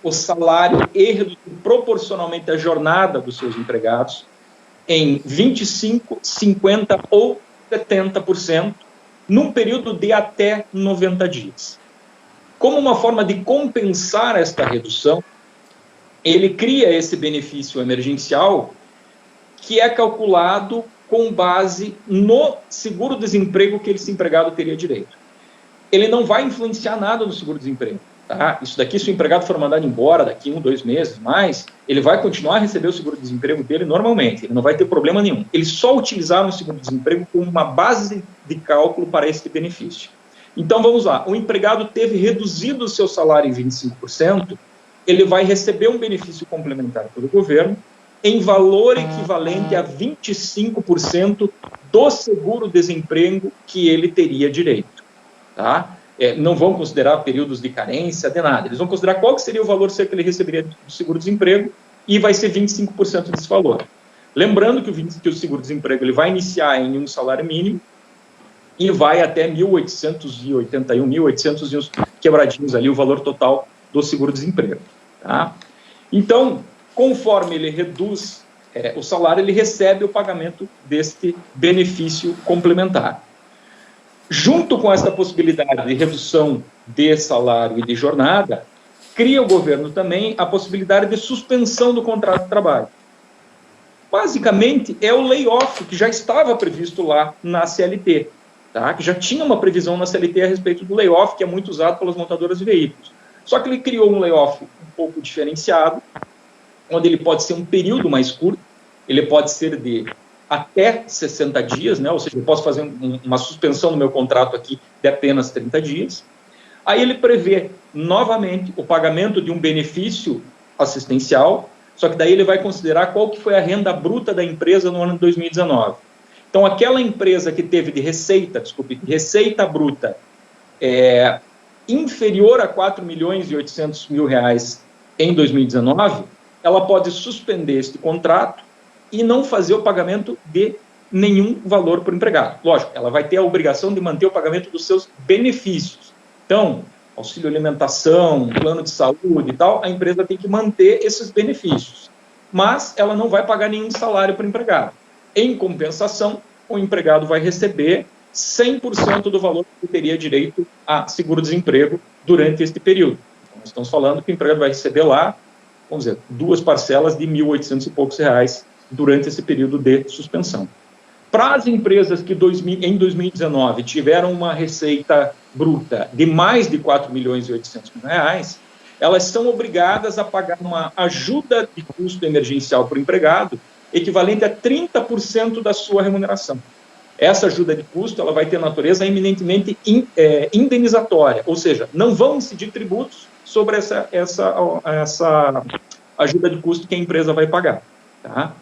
o salário e reduzir proporcionalmente a jornada dos seus empregados em 25%, 50% ou 70%, num período de até 90 dias. Como uma forma de compensar esta redução, ele cria esse benefício emergencial que é calculado com base no seguro-desemprego que esse empregado teria direito. Ele não vai influenciar nada no seguro-desemprego. Tá? Isso daqui, se o empregado for mandado embora daqui 1, 2 meses mais, ele vai continuar a receber o seguro-desemprego dele normalmente, ele não vai ter problema nenhum. Eles só utilizaram o seguro-desemprego como uma base de cálculo para esse benefício. Então, vamos lá, o empregado teve reduzido o seu salário em 25%, ele vai receber um benefício complementar pelo governo em valor equivalente a 25% do seguro-desemprego que ele teria direito. Tá? Não vão considerar períodos de carência, de nada. Eles vão considerar qual que seria o valor que ele receberia do seguro-desemprego e vai ser 25% desse valor. Lembrando que o seguro-desemprego ele vai iniciar em um salário mínimo e vai até 1.881, 1.800 e uns quebradinhos ali, o valor total do seguro-desemprego. Tá? Então, conforme ele reduz o salário, ele recebe o pagamento deste benefício complementar. Junto com essa possibilidade de redução de salário e de jornada, cria o governo também a possibilidade de suspensão do contrato de trabalho. Basicamente, é o layoff que já estava previsto lá na CLT, tá? Que já tinha uma previsão na CLT a respeito do layoff, que é muito usado pelas montadoras de veículos. Só que ele criou um layoff um pouco diferenciado, onde ele pode ser um período mais curto, ele pode ser de até 60 dias, né? Ou seja, eu posso fazer uma suspensão no meu contrato aqui de apenas 30 dias. Aí ele prevê, novamente, o pagamento de um benefício assistencial, só que daí ele vai considerar qual que foi a renda bruta da empresa no ano de 2019. Então, aquela empresa que teve de receita bruta inferior a 4.800.000 reais em 2019, ela pode suspender este contrato e não fazer o pagamento de nenhum valor por empregado. Lógico, ela vai ter a obrigação de manter o pagamento dos seus benefícios. Então, auxílio alimentação, plano de saúde e tal, a empresa tem que manter esses benefícios. Mas ela não vai pagar nenhum salário para o empregado. Em compensação, o empregado vai receber 100% do valor que teria direito a seguro-desemprego durante este período. Então, nós estamos falando que o empregado vai receber lá, vamos dizer, 2 parcelas de 1.800 e poucos reais durante esse período de suspensão. Para as empresas que em 2019 tiveram uma receita bruta de mais de 4.800.000 reais, elas são obrigadas a pagar uma ajuda de custo emergencial para o empregado, equivalente a 30% da sua remuneração. Essa ajuda de custo ela vai ter natureza eminentemente indenizatória, ou seja, não vão incidir tributos sobre essa ajuda de custo que a empresa vai pagar. Tá?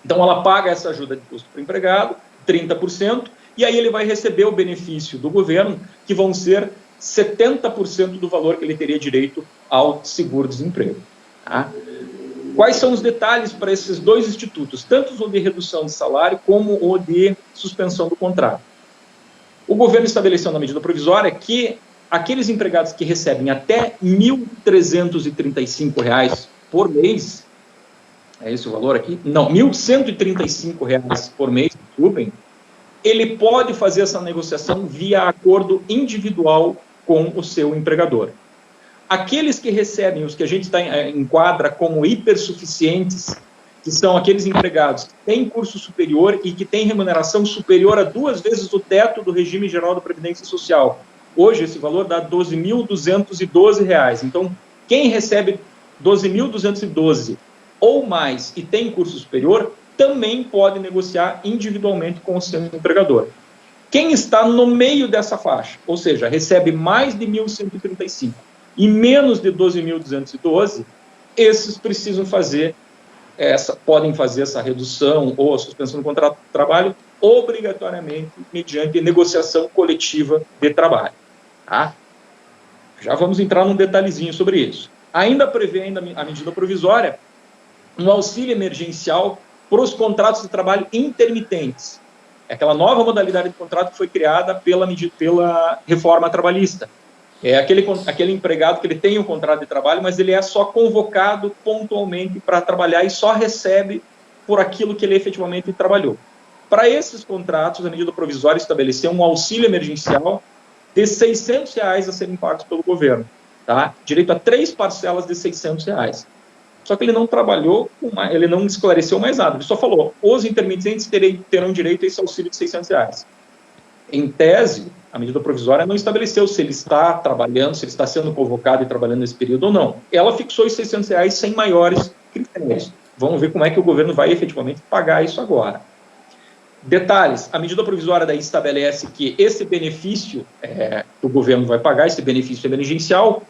Então, ela paga essa ajuda de custo para o empregado, 30%, e aí ele vai receber o benefício do governo, que vão ser 70% do valor que ele teria direito ao seguro-desemprego. Tá? Quais são os detalhes para esses dois institutos, tanto o de redução de salário como o de suspensão do contrato? O governo estabeleceu na medida provisória que aqueles empregados que recebem até R$ 1.335 por mês, é esse o valor aqui? Não, R$ 1.135 por mês, desculpem, ele pode fazer essa negociação via acordo individual com o seu empregador. Aqueles que recebem, os que a gente enquadra como hipersuficientes, que são aqueles empregados que têm curso superior e que têm remuneração superior a 2 vezes o teto do regime geral da Previdência Social. Hoje, esse valor dá R$ 12.212. Então, quem recebe R$ 12.212 ou mais e tem curso superior, também pode negociar individualmente com o seu empregador. Quem está no meio dessa faixa, ou seja, recebe mais de 1.135 e menos de 12.212, esses precisam podem fazer essa redução ou a suspensão do contrato de trabalho obrigatoriamente mediante negociação coletiva de trabalho. Tá? Já vamos entrar num detalhezinho sobre isso. Ainda prevê a medida provisória um auxílio emergencial para os contratos de trabalho intermitentes. É aquela nova modalidade de contrato que foi criada pela reforma trabalhista. É aquele empregado que ele tem um contrato de trabalho, mas ele é só convocado pontualmente para trabalhar e só recebe por aquilo que ele efetivamente trabalhou. Para esses contratos, a medida provisória estabeleceu um auxílio emergencial de R$ 600 a serem pagos pelo governo. Tá? Direito a 3 parcelas de R$ 600. Só que ele não trabalhou, ele não esclareceu mais nada. Ele só falou, os intermitentes terão direito a esse auxílio de R$ 600. Em tese, a medida provisória não estabeleceu se ele está trabalhando, se ele está sendo convocado e trabalhando nesse período ou não. Ela fixou os R$ 600 sem maiores critérios. Vamos ver como é que o governo vai efetivamente pagar isso agora. Detalhes, a medida provisória daí estabelece que esse benefício que o governo vai pagar, esse benefício emergencial,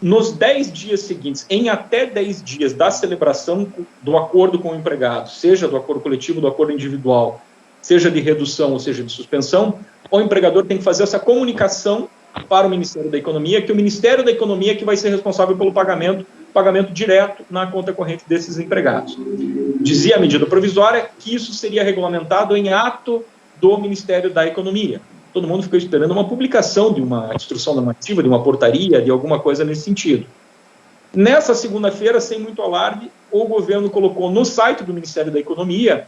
nos 10 dias seguintes, em até 10 dias da celebração do acordo com o empregado, seja do acordo coletivo, do acordo individual, seja de redução ou seja de suspensão, o empregador tem que fazer essa comunicação para o Ministério da Economia, que o Ministério da Economia que vai ser responsável pelo pagamento direto na conta corrente desses empregados. Dizia a medida provisória que isso seria regulamentado em ato do Ministério da Economia. Todo mundo ficou esperando uma publicação de uma instrução normativa, de uma portaria, de alguma coisa nesse sentido. Nessa segunda-feira, sem muito alarde, o governo colocou no site do Ministério da Economia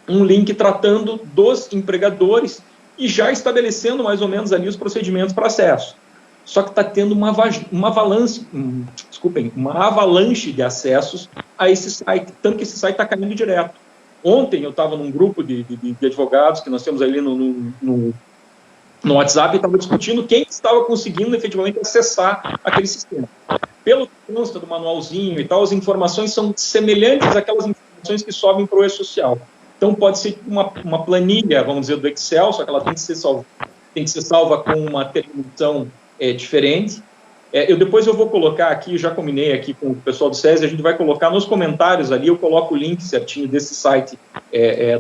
um link tratando dos empregadores e já estabelecendo mais ou menos ali os procedimentos para acesso. Só que está tendo uma avalanche de acessos a esse site, tanto que esse site está caindo direto. Ontem eu estava num grupo de advogados que nós temos ali no WhatsApp e estava discutindo quem estava conseguindo efetivamente acessar aquele sistema. Pelo que consta do manualzinho e tal, as informações são semelhantes àquelas informações que sobem para o E-Social. Então pode ser uma planilha, vamos dizer, do Excel, só que ela tem que ser salva com uma terminação diferente. Depois eu vou colocar aqui, já combinei aqui com o pessoal do SESI, a gente vai colocar nos comentários ali, eu coloco o link certinho desse site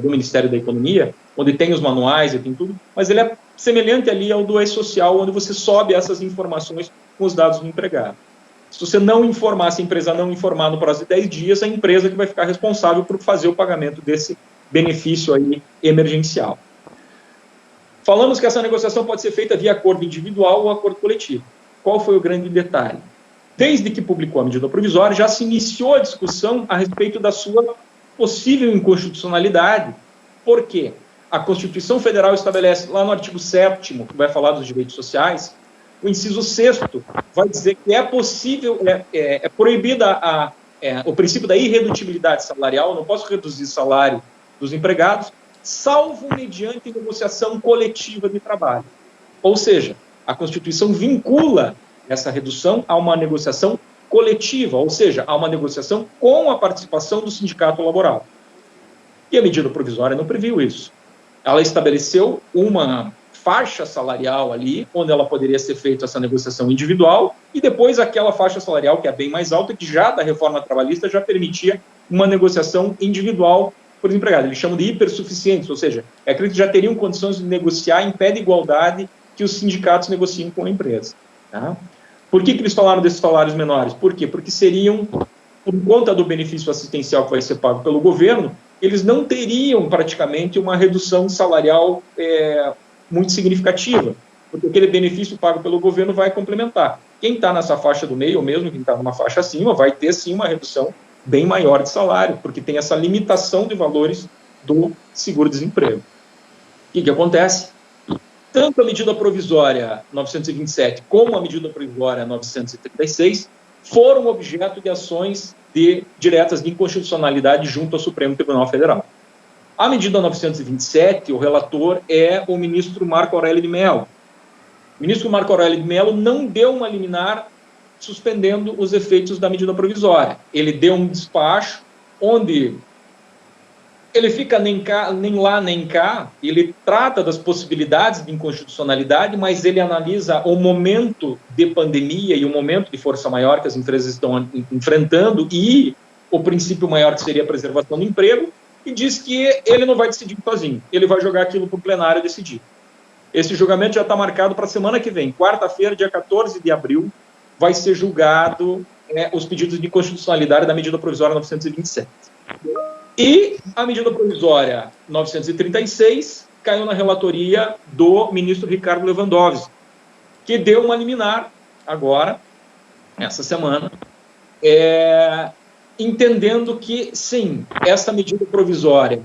do Ministério da Economia, onde tem os manuais e tem tudo, mas ele é semelhante ali ao do E-Social, onde você sobe essas informações com os dados do empregado. Se você não informar, se a empresa não informar no prazo de 10 dias, a empresa que vai ficar responsável por fazer o pagamento desse benefício aí emergencial. Falamos que essa negociação pode ser feita via acordo individual ou acordo coletivo. Qual foi o grande detalhe? Desde que publicou a medida provisória, já se iniciou a discussão a respeito da sua possível inconstitucionalidade. Por quê? A Constituição Federal estabelece, lá no artigo 7º, que vai falar dos direitos sociais, o inciso 6º vai dizer que é possível, é proibida o princípio da irredutibilidade salarial, eu não posso reduzir o salário dos empregados, salvo mediante negociação coletiva de trabalho. Ou seja, a Constituição vincula essa redução a uma negociação coletiva, ou seja, a uma negociação com a participação do sindicato laboral. E a medida provisória não previu isso. Ela estabeleceu uma faixa salarial ali, onde ela poderia ser feita essa negociação individual, e depois aquela faixa salarial, que é bem mais alta, que já da reforma trabalhista já permitia uma negociação individual por empregado. Eles chamam de hipersuficientes, ou seja, é aqueles que já teriam condições de negociar em pé de igualdade que os sindicatos negociam com a empresa. Tá? Por que eles falaram desses salários menores? Por quê? Porque seriam, por conta do benefício assistencial que vai ser pago pelo governo, eles não teriam praticamente uma redução salarial muito significativa, porque aquele benefício pago pelo governo vai complementar. Quem está nessa faixa do meio, ou mesmo quem está numa faixa acima, vai ter sim uma redução bem maior de salário, porque tem essa limitação de valores do seguro-desemprego. O que acontece? Tanto a medida provisória 927 como a medida provisória 936 foram objeto de ações diretas de inconstitucionalidade junto ao Supremo Tribunal Federal. A medida 927, o relator é o ministro Marco Aurélio de Mello. O ministro Marco Aurélio de Mello não deu uma liminar suspendendo os efeitos da medida provisória. Ele deu um despacho onde ele fica nem lá nem cá, ele trata das possibilidades de inconstitucionalidade, mas ele analisa o momento de pandemia e o momento de força maior que as empresas estão enfrentando e o princípio maior que seria a preservação do emprego, e diz que ele não vai decidir sozinho, ele vai jogar aquilo para o plenário decidir. Esse julgamento já está marcado para a semana que vem, quarta-feira, dia 14 de abril, vai ser julgado os pedidos de constitucionalidade da medida provisória 927. E a medida provisória 936 caiu na relatoria do ministro Ricardo Lewandowski, que deu uma liminar agora, essa semana, entendendo que, sim, essa medida provisória,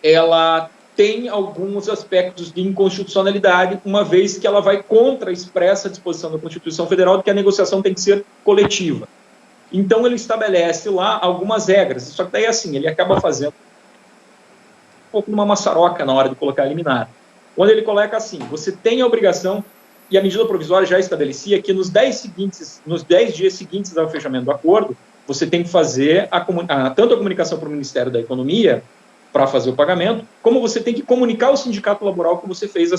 ela tem alguns aspectos de inconstitucionalidade, uma vez que ela vai contra a expressa disposição da Constituição Federal de que a negociação tem que ser coletiva. Então, ele estabelece lá algumas regras, só que daí, assim, ele acaba fazendo um pouco uma maçaroca na hora de colocar a liminar. Onde ele coloca assim, você tem a obrigação, e a medida provisória já estabelecia que nos 10 dias seguintes ao fechamento do acordo, você tem que fazer tanto a comunicação para o Ministério da Economia, para fazer o pagamento, como você tem que comunicar ao sindicato laboral que você fez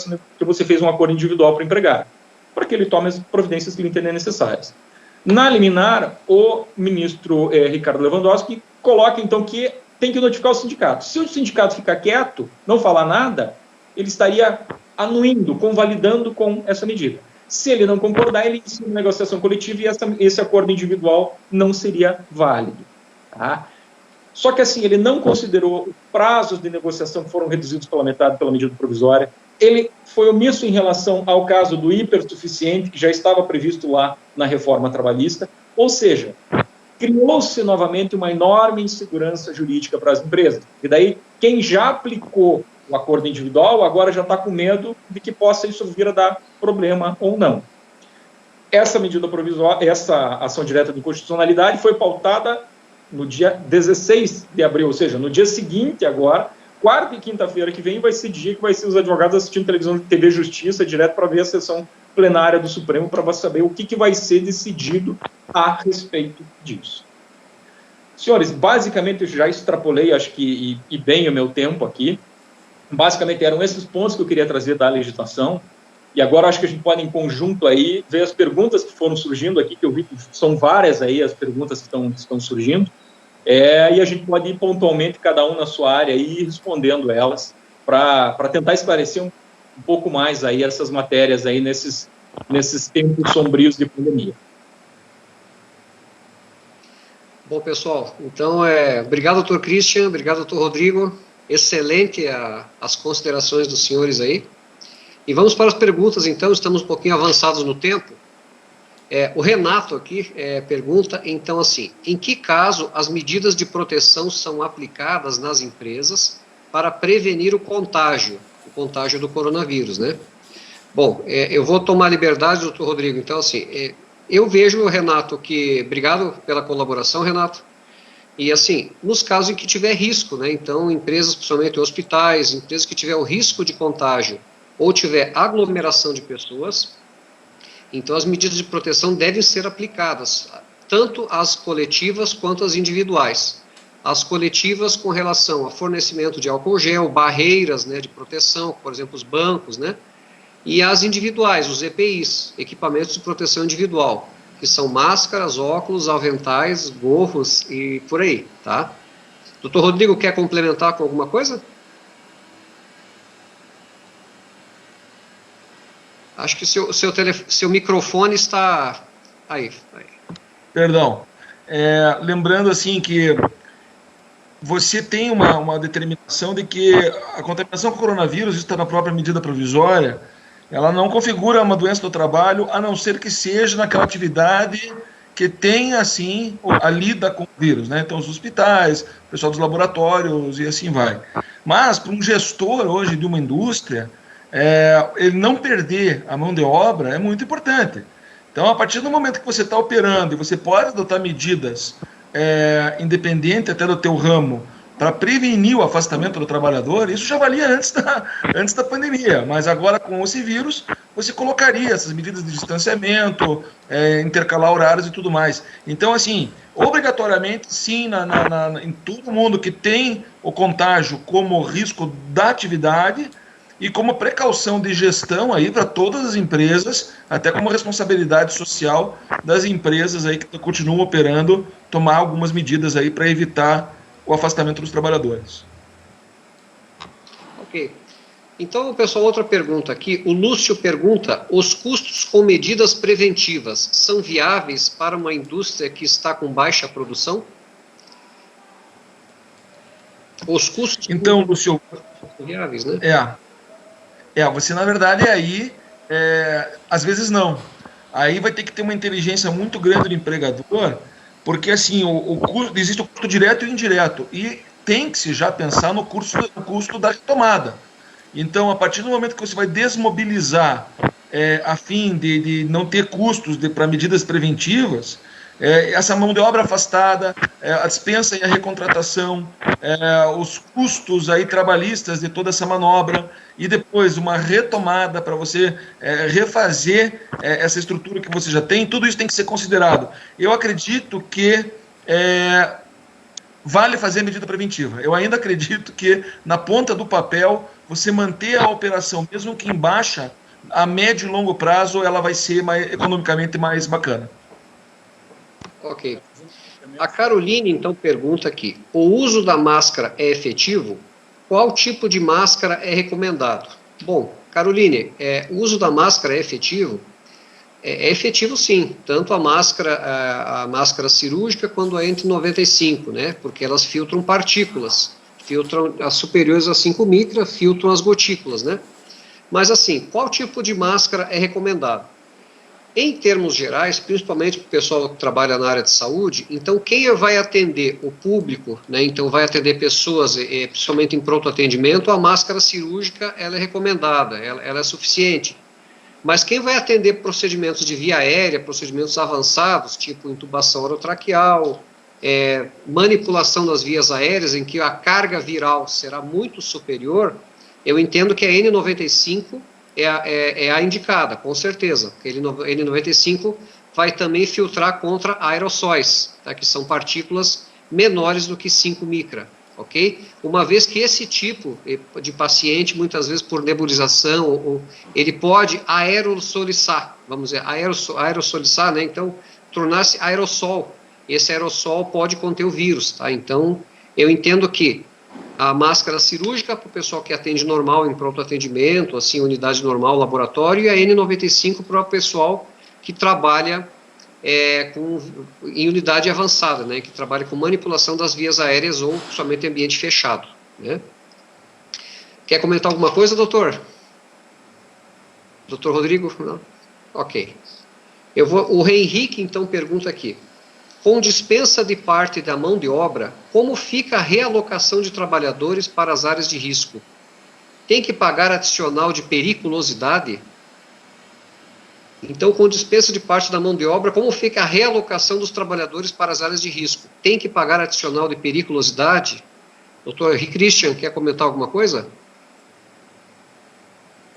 um acordo individual para o empregado, para que ele tome as providências que ele entender necessárias. Na liminar, o ministro Ricardo Lewandowski coloca, então, que tem que notificar o sindicato. Se o sindicato ficar quieto, não falar nada, ele estaria anuindo, convalidando com essa medida. Se ele não concordar, ele inicia uma negociação coletiva e esse acordo individual não seria válido. Tá? Só que, assim, ele não considerou os prazos de negociação que foram reduzidos pela metade pela medida provisória. Ele foi omisso em relação ao caso do hipersuficiente, que já estava previsto lá na reforma trabalhista. Ou seja, criou-se novamente uma enorme insegurança jurídica para as empresas. E daí, quem já aplicou o acordo individual, agora já está com medo de que possa isso vir a dar problema ou não. Essa medida provisória, essa ação direta de inconstitucionalidade foi pautada no dia 16 de abril, ou seja, no dia seguinte agora, quarta e quinta-feira que vem, vai ser dia que vai ser os advogados assistindo televisão de TV Justiça direto para ver a sessão plenária do Supremo para saber o que vai ser decidido a respeito disso. Senhores, basicamente eu já extrapolei, acho que, e bem o meu tempo aqui. Basicamente eram esses pontos que eu queria trazer da legislação. E agora acho que a gente pode, em conjunto, aí, ver as perguntas que foram surgindo aqui, que eu vi que são várias aí as perguntas que estão surgindo. E a gente pode ir pontualmente, cada um na sua área, e ir respondendo elas, para tentar esclarecer um pouco mais aí essas matérias aí nesses tempos sombrios de pandemia. Bom, pessoal, então, obrigado, doutor Christian, obrigado, doutor Rodrigo. Excelente as considerações dos senhores aí. E vamos para as perguntas, então, estamos um pouquinho avançados no tempo. O Renato aqui pergunta, então, assim, em que caso as medidas de proteção são aplicadas nas empresas para prevenir o contágio do coronavírus, né? Bom, eu vou tomar liberdade, doutor Rodrigo, então, assim, eu vejo, Renato, que... Obrigado pela colaboração, Renato. E, assim, nos casos em que tiver risco, né? Então, empresas, principalmente hospitais, empresas que tiver o risco de contágio ou tiver aglomeração de pessoas, então as medidas de proteção devem ser aplicadas, tanto as coletivas quanto as individuais. As coletivas com relação a fornecimento de álcool gel, barreiras, né, de proteção, por exemplo, os bancos, né? E as individuais, os EPIs, equipamentos de proteção individual, que são máscaras, óculos, aventais, gorros e por aí, tá? Doutor Rodrigo, quer complementar com alguma coisa? Acho que seu microfone está... Aí. Perdão. Lembrando, assim, que você tem uma determinação de que a contaminação com coronavírus, isso está na própria medida provisória, ela não configura uma doença do trabalho, a não ser que seja naquela atividade que tenha, assim, a lida com o vírus, né? Então, os hospitais, o pessoal dos laboratórios e assim vai. Mas, para um gestor hoje de uma indústria, ele não perder a mão de obra é muito importante. Então, a partir do momento que você está operando e você pode adotar medidas independente até do teu ramo para prevenir o afastamento do trabalhador, isso já valia antes da pandemia, mas agora com esse vírus, você colocaria essas medidas de distanciamento, intercalar horários e tudo mais. Então, assim, obrigatoriamente, sim, em todo mundo que tem o contágio como risco da atividade e como precaução de gestão aí para todas as empresas, até como responsabilidade social das empresas aí que continuam operando, tomar algumas medidas aí para evitar o afastamento dos trabalhadores. Ok. Então, pessoal, outra pergunta aqui. O Lúcio pergunta, os custos com medidas preventivas são viáveis para uma indústria que está com baixa produção? Os custos Então, Lúcio, são viáveis, né? Você, na verdade, aí, às vezes não. Aí vai ter que ter uma inteligência muito grande do empregador, porque, assim, existe o custo direto e o indireto, e tem que se já pensar no custo da retomada. Então, a partir do momento que você vai desmobilizar a fim de não ter custos para medidas preventivas, essa mão de obra afastada, a dispensa e a recontratação, os custos aí trabalhistas de toda essa manobra, e depois uma retomada para você refazer essa estrutura que você já tem, tudo isso tem que ser considerado. Eu acredito que vale fazer medida preventiva. Eu ainda acredito que, na ponta do papel, você manter a operação, mesmo que em baixa, a médio e longo prazo, ela vai ser economicamente mais bacana. Ok. A Caroline, então, pergunta aqui, o uso da máscara é efetivo? Qual tipo de máscara é recomendado? Bom, Caroline, o uso da máscara é efetivo? É efetivo sim, tanto a máscara cirúrgica quanto a N95, né? Porque elas filtram partículas, filtram as superiores a 5 micra, filtram as gotículas, né? Mas assim, qual tipo de máscara é recomendado? Em termos gerais, principalmente para o pessoal que trabalha na área de saúde, então quem vai atender o público, né? Então vai atender pessoas, principalmente em pronto atendimento, a máscara cirúrgica ela é recomendada, ela é suficiente. Mas quem vai atender procedimentos de via aérea, procedimentos avançados, tipo intubação orotraqueal, manipulação das vias aéreas, em que a carga viral será muito superior, eu entendo que a N95 é a indicada, com certeza. A N95 vai também filtrar contra aerossóis, tá, que são partículas menores do que 5 micra. Ok? Uma vez que esse tipo de paciente, muitas vezes por nebulização, ele pode aerossolizar, vamos dizer, aerossolizar, né? Então, tornar-se aerossol. Esse aerossol pode conter o vírus, tá? Então, eu entendo que a máscara cirúrgica para o pessoal que atende normal em pronto atendimento, assim, unidade normal, laboratório, e a N95 para o pessoal que trabalha em unidade avançada, né, que trabalha com manipulação das vias aéreas ou somente em ambiente fechado, né. Quer comentar alguma coisa, doutor? Doutor Rodrigo? Não? Ok. O Henrique, então, pergunta aqui. Com dispensa de parte da mão de obra, como fica a realocação de trabalhadores para as áreas de risco? Tem que pagar adicional de periculosidade? Então, com dispensa de parte da mão de obra, como fica a realocação dos trabalhadores para as áreas de risco? Tem que pagar adicional de periculosidade? Doutor Christian, quer comentar alguma coisa?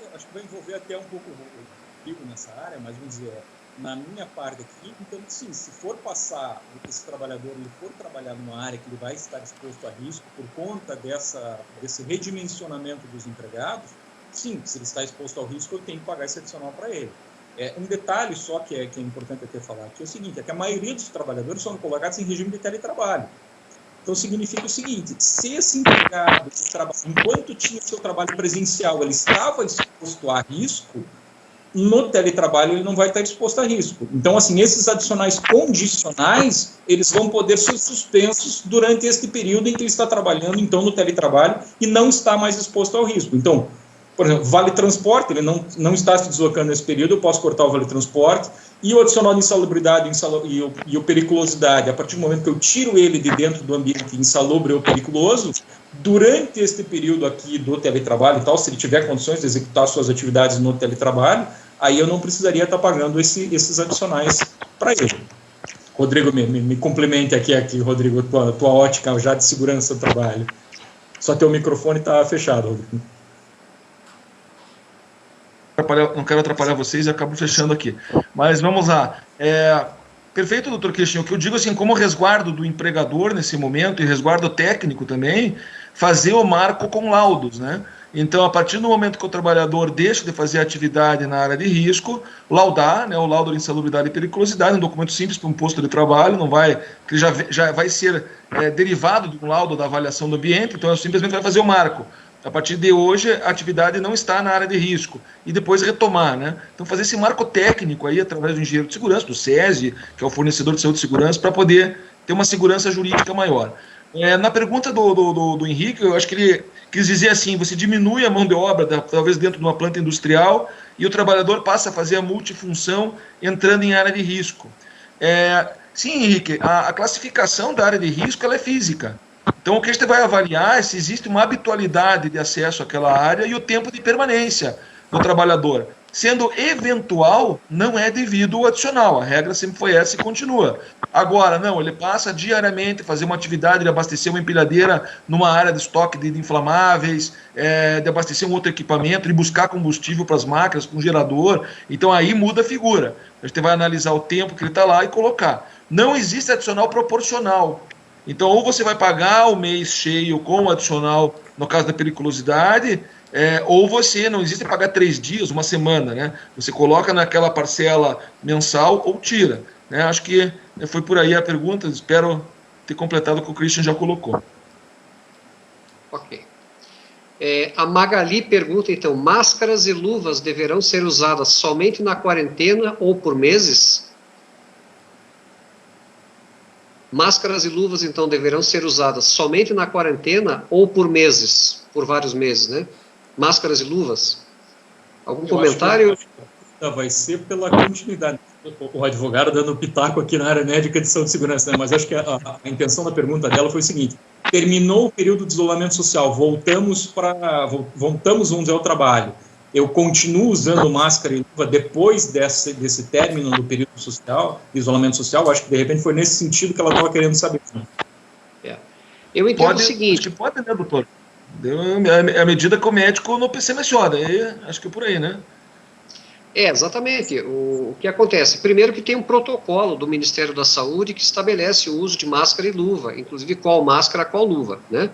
Eu acho que vai envolver até um pouco o Rodrigo nessa área, mas vamos dizer, na minha parte aqui, então, sim, se for passar, esse trabalhador ele for trabalhar numa área que ele vai estar exposto a risco por conta desse redimensionamento dos empregados, sim, se ele está exposto ao risco, eu tenho que pagar esse adicional para ele. Um detalhe só que é importante até falar aqui é o seguinte, é que a maioria dos trabalhadores são colocados em regime de teletrabalho. Então, significa o seguinte, se esse empregado, enquanto tinha seu trabalho presencial, ele estava exposto a risco, no teletrabalho ele não vai estar exposto a risco. Então, assim, esses adicionais condicionais, eles vão poder ser suspensos durante este período em que ele está trabalhando, então, no teletrabalho e não está mais exposto ao risco. Então, por exemplo, vale transporte, ele não está se deslocando nesse período, eu posso cortar o vale transporte, e o adicional de insalubridade e o periculosidade, a partir do momento que eu tiro ele de dentro do ambiente insalubre ou periculoso, durante este período aqui do teletrabalho e tal, se ele tiver condições de executar suas atividades no teletrabalho, aí eu não precisaria estar pagando esses adicionais para ele. Rodrigo, me complemente aqui, Rodrigo, tua ótica já de segurança do trabalho. Só teu microfone está fechado, Rodrigo. Não quero atrapalhar vocês e acabo fechando aqui. Mas vamos lá. Perfeito, doutor Christian. O que eu digo, assim, como resguardo do empregador nesse momento e resguardo técnico também, fazer o marco com laudos, né? Então, a partir do momento que o trabalhador deixa de fazer atividade na área de risco, laudar, né, o laudo de insalubridade e periculosidade, um documento simples para um posto de trabalho, não vai, que já vai ser derivado de um laudo da avaliação do ambiente, então simplesmente vai fazer o marco. a partir de hoje a atividade não está na área de risco, e depois retomar, né? Então fazer esse marco técnico aí, através do engenheiro de segurança, do SESI, que é o fornecedor de saúde e segurança, para poder ter uma segurança jurídica maior. Na pergunta do Henrique, eu acho que ele quis dizer assim, você diminui a mão de obra, talvez dentro de uma planta industrial, e o trabalhador passa a fazer a multifunção entrando em área de risco. Sim, Henrique, a classificação da área de risco ela é física. Então, o que a gente vai avaliar é se existe uma habitualidade de acesso àquela área e o tempo de permanência do trabalhador. Sendo eventual, não é devido ao adicional. A regra sempre foi essa e continua. Agora, não, ele passa diariamente a fazer uma atividade de abastecer uma empilhadeira numa área de estoque de inflamáveis, de abastecer um outro equipamento, de buscar combustível para as máquinas, com gerador. Então, aí muda a figura. A gente vai analisar o tempo que ele está lá e colocar. Não existe adicional proporcional. Então, ou você vai pagar o mês cheio com o adicional, no caso da periculosidade, ou você, não existe pagar 3 dias, uma semana, né? Você coloca naquela parcela mensal ou tira, né? Acho que foi por aí a pergunta, espero ter completado o que o Christian já colocou. Ok. A Magali pergunta, então, máscaras e luvas deverão ser usadas somente na quarentena ou por meses? Máscaras e luvas, então, deverão ser usadas somente na quarentena ou por meses, por vários meses, né? Máscaras e luvas. Algum comentário? Acho que vai ser pela continuidade. O advogado dando pitaco aqui na área médica de saúde e segurança, né? Mas acho que a intenção da pergunta dela foi o seguinte: terminou o período de isolamento social, voltamos, vamos dizer, ao trabalho. Eu continuo usando máscara e luva depois desse término do período social, de isolamento social? Acho que, de repente, foi nesse sentido que ela estava querendo saber. Eu entendo o seguinte... Acho que pode, né, doutor? É a medida que o médico no PC menciona. Acho que é por aí, né? Exatamente. O que acontece? Primeiro que tem um protocolo do Ministério da Saúde que estabelece o uso de máscara e luva, inclusive qual máscara, qual luva, né?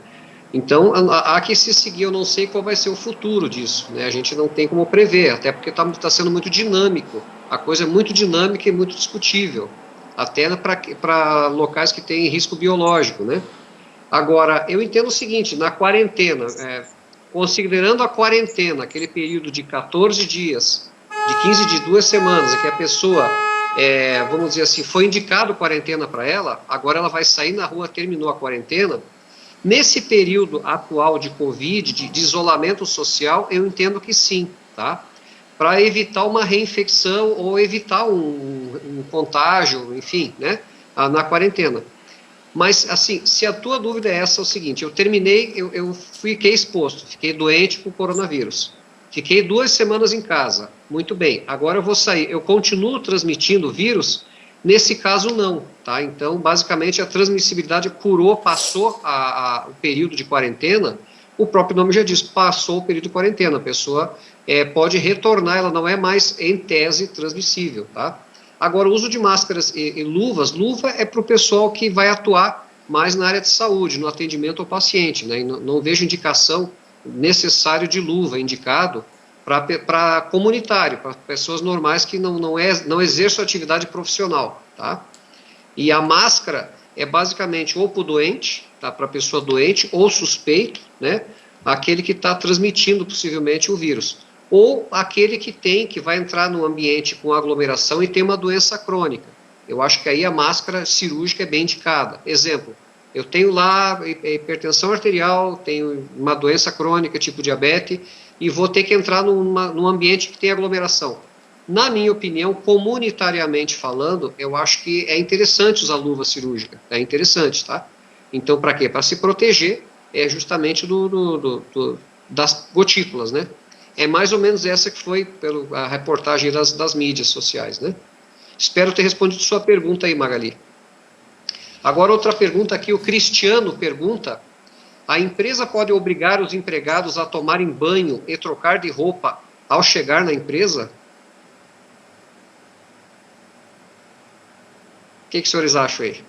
Então, há que se seguir, eu não sei qual vai ser o futuro disso, né? A gente não tem como prever, até porque está sendo muito dinâmico. A coisa é muito dinâmica e muito discutível, até para locais que têm risco biológico, né? Agora, eu entendo o seguinte, na quarentena, considerando a quarentena, aquele período de 14 dias, de 15 de 2 semanas, que a pessoa, vamos dizer assim, foi indicado quarentena para ela, agora ela vai sair na rua, terminou a quarentena. Nesse período atual de Covid, de isolamento social, eu entendo que sim, tá? Para evitar uma reinfecção ou evitar um contágio, enfim, né? Na quarentena. Mas, assim, se a tua dúvida é essa, é o seguinte, eu terminei, eu fiquei exposto, fiquei doente com o coronavírus. Fiquei 2 semanas em casa, muito bem, agora eu vou sair, eu continuo transmitindo o vírus? Nesse caso, não, tá? Então, basicamente, a transmissibilidade curou, passou o período de quarentena, o próprio nome já diz, passou o período de quarentena, a pessoa pode retornar, ela não é mais, em tese, transmissível, tá? Agora, o uso de máscaras e luvas, luva é para o pessoal que vai atuar mais na área de saúde, no atendimento ao paciente, né? E não vejo indicação necessária de luva, indicado, para comunitário, para pessoas normais que não exerçam atividade profissional, tá? E a máscara é basicamente ou para o doente, tá? Para a pessoa doente, ou suspeito, né? Aquele que está transmitindo possivelmente o vírus. Ou aquele que vai entrar no ambiente com aglomeração e tem uma doença crônica. Eu acho que aí a máscara cirúrgica é bem indicada. Exemplo, eu tenho lá hipertensão arterial, tenho uma doença crônica tipo diabetes, e vou ter que entrar num ambiente que tem aglomeração. Na minha opinião, comunitariamente falando, eu acho que é interessante usar luva cirúrgica. É interessante, tá? Então, para quê? Para se proteger justamente das gotículas, né? É mais ou menos essa que foi a reportagem das mídias sociais, né? Espero ter respondido sua pergunta aí, Magali. Agora, outra pergunta aqui, o Cristiano pergunta: a empresa pode obrigar os empregados a tomarem banho e trocar de roupa ao chegar na empresa? O que os senhores acham aí?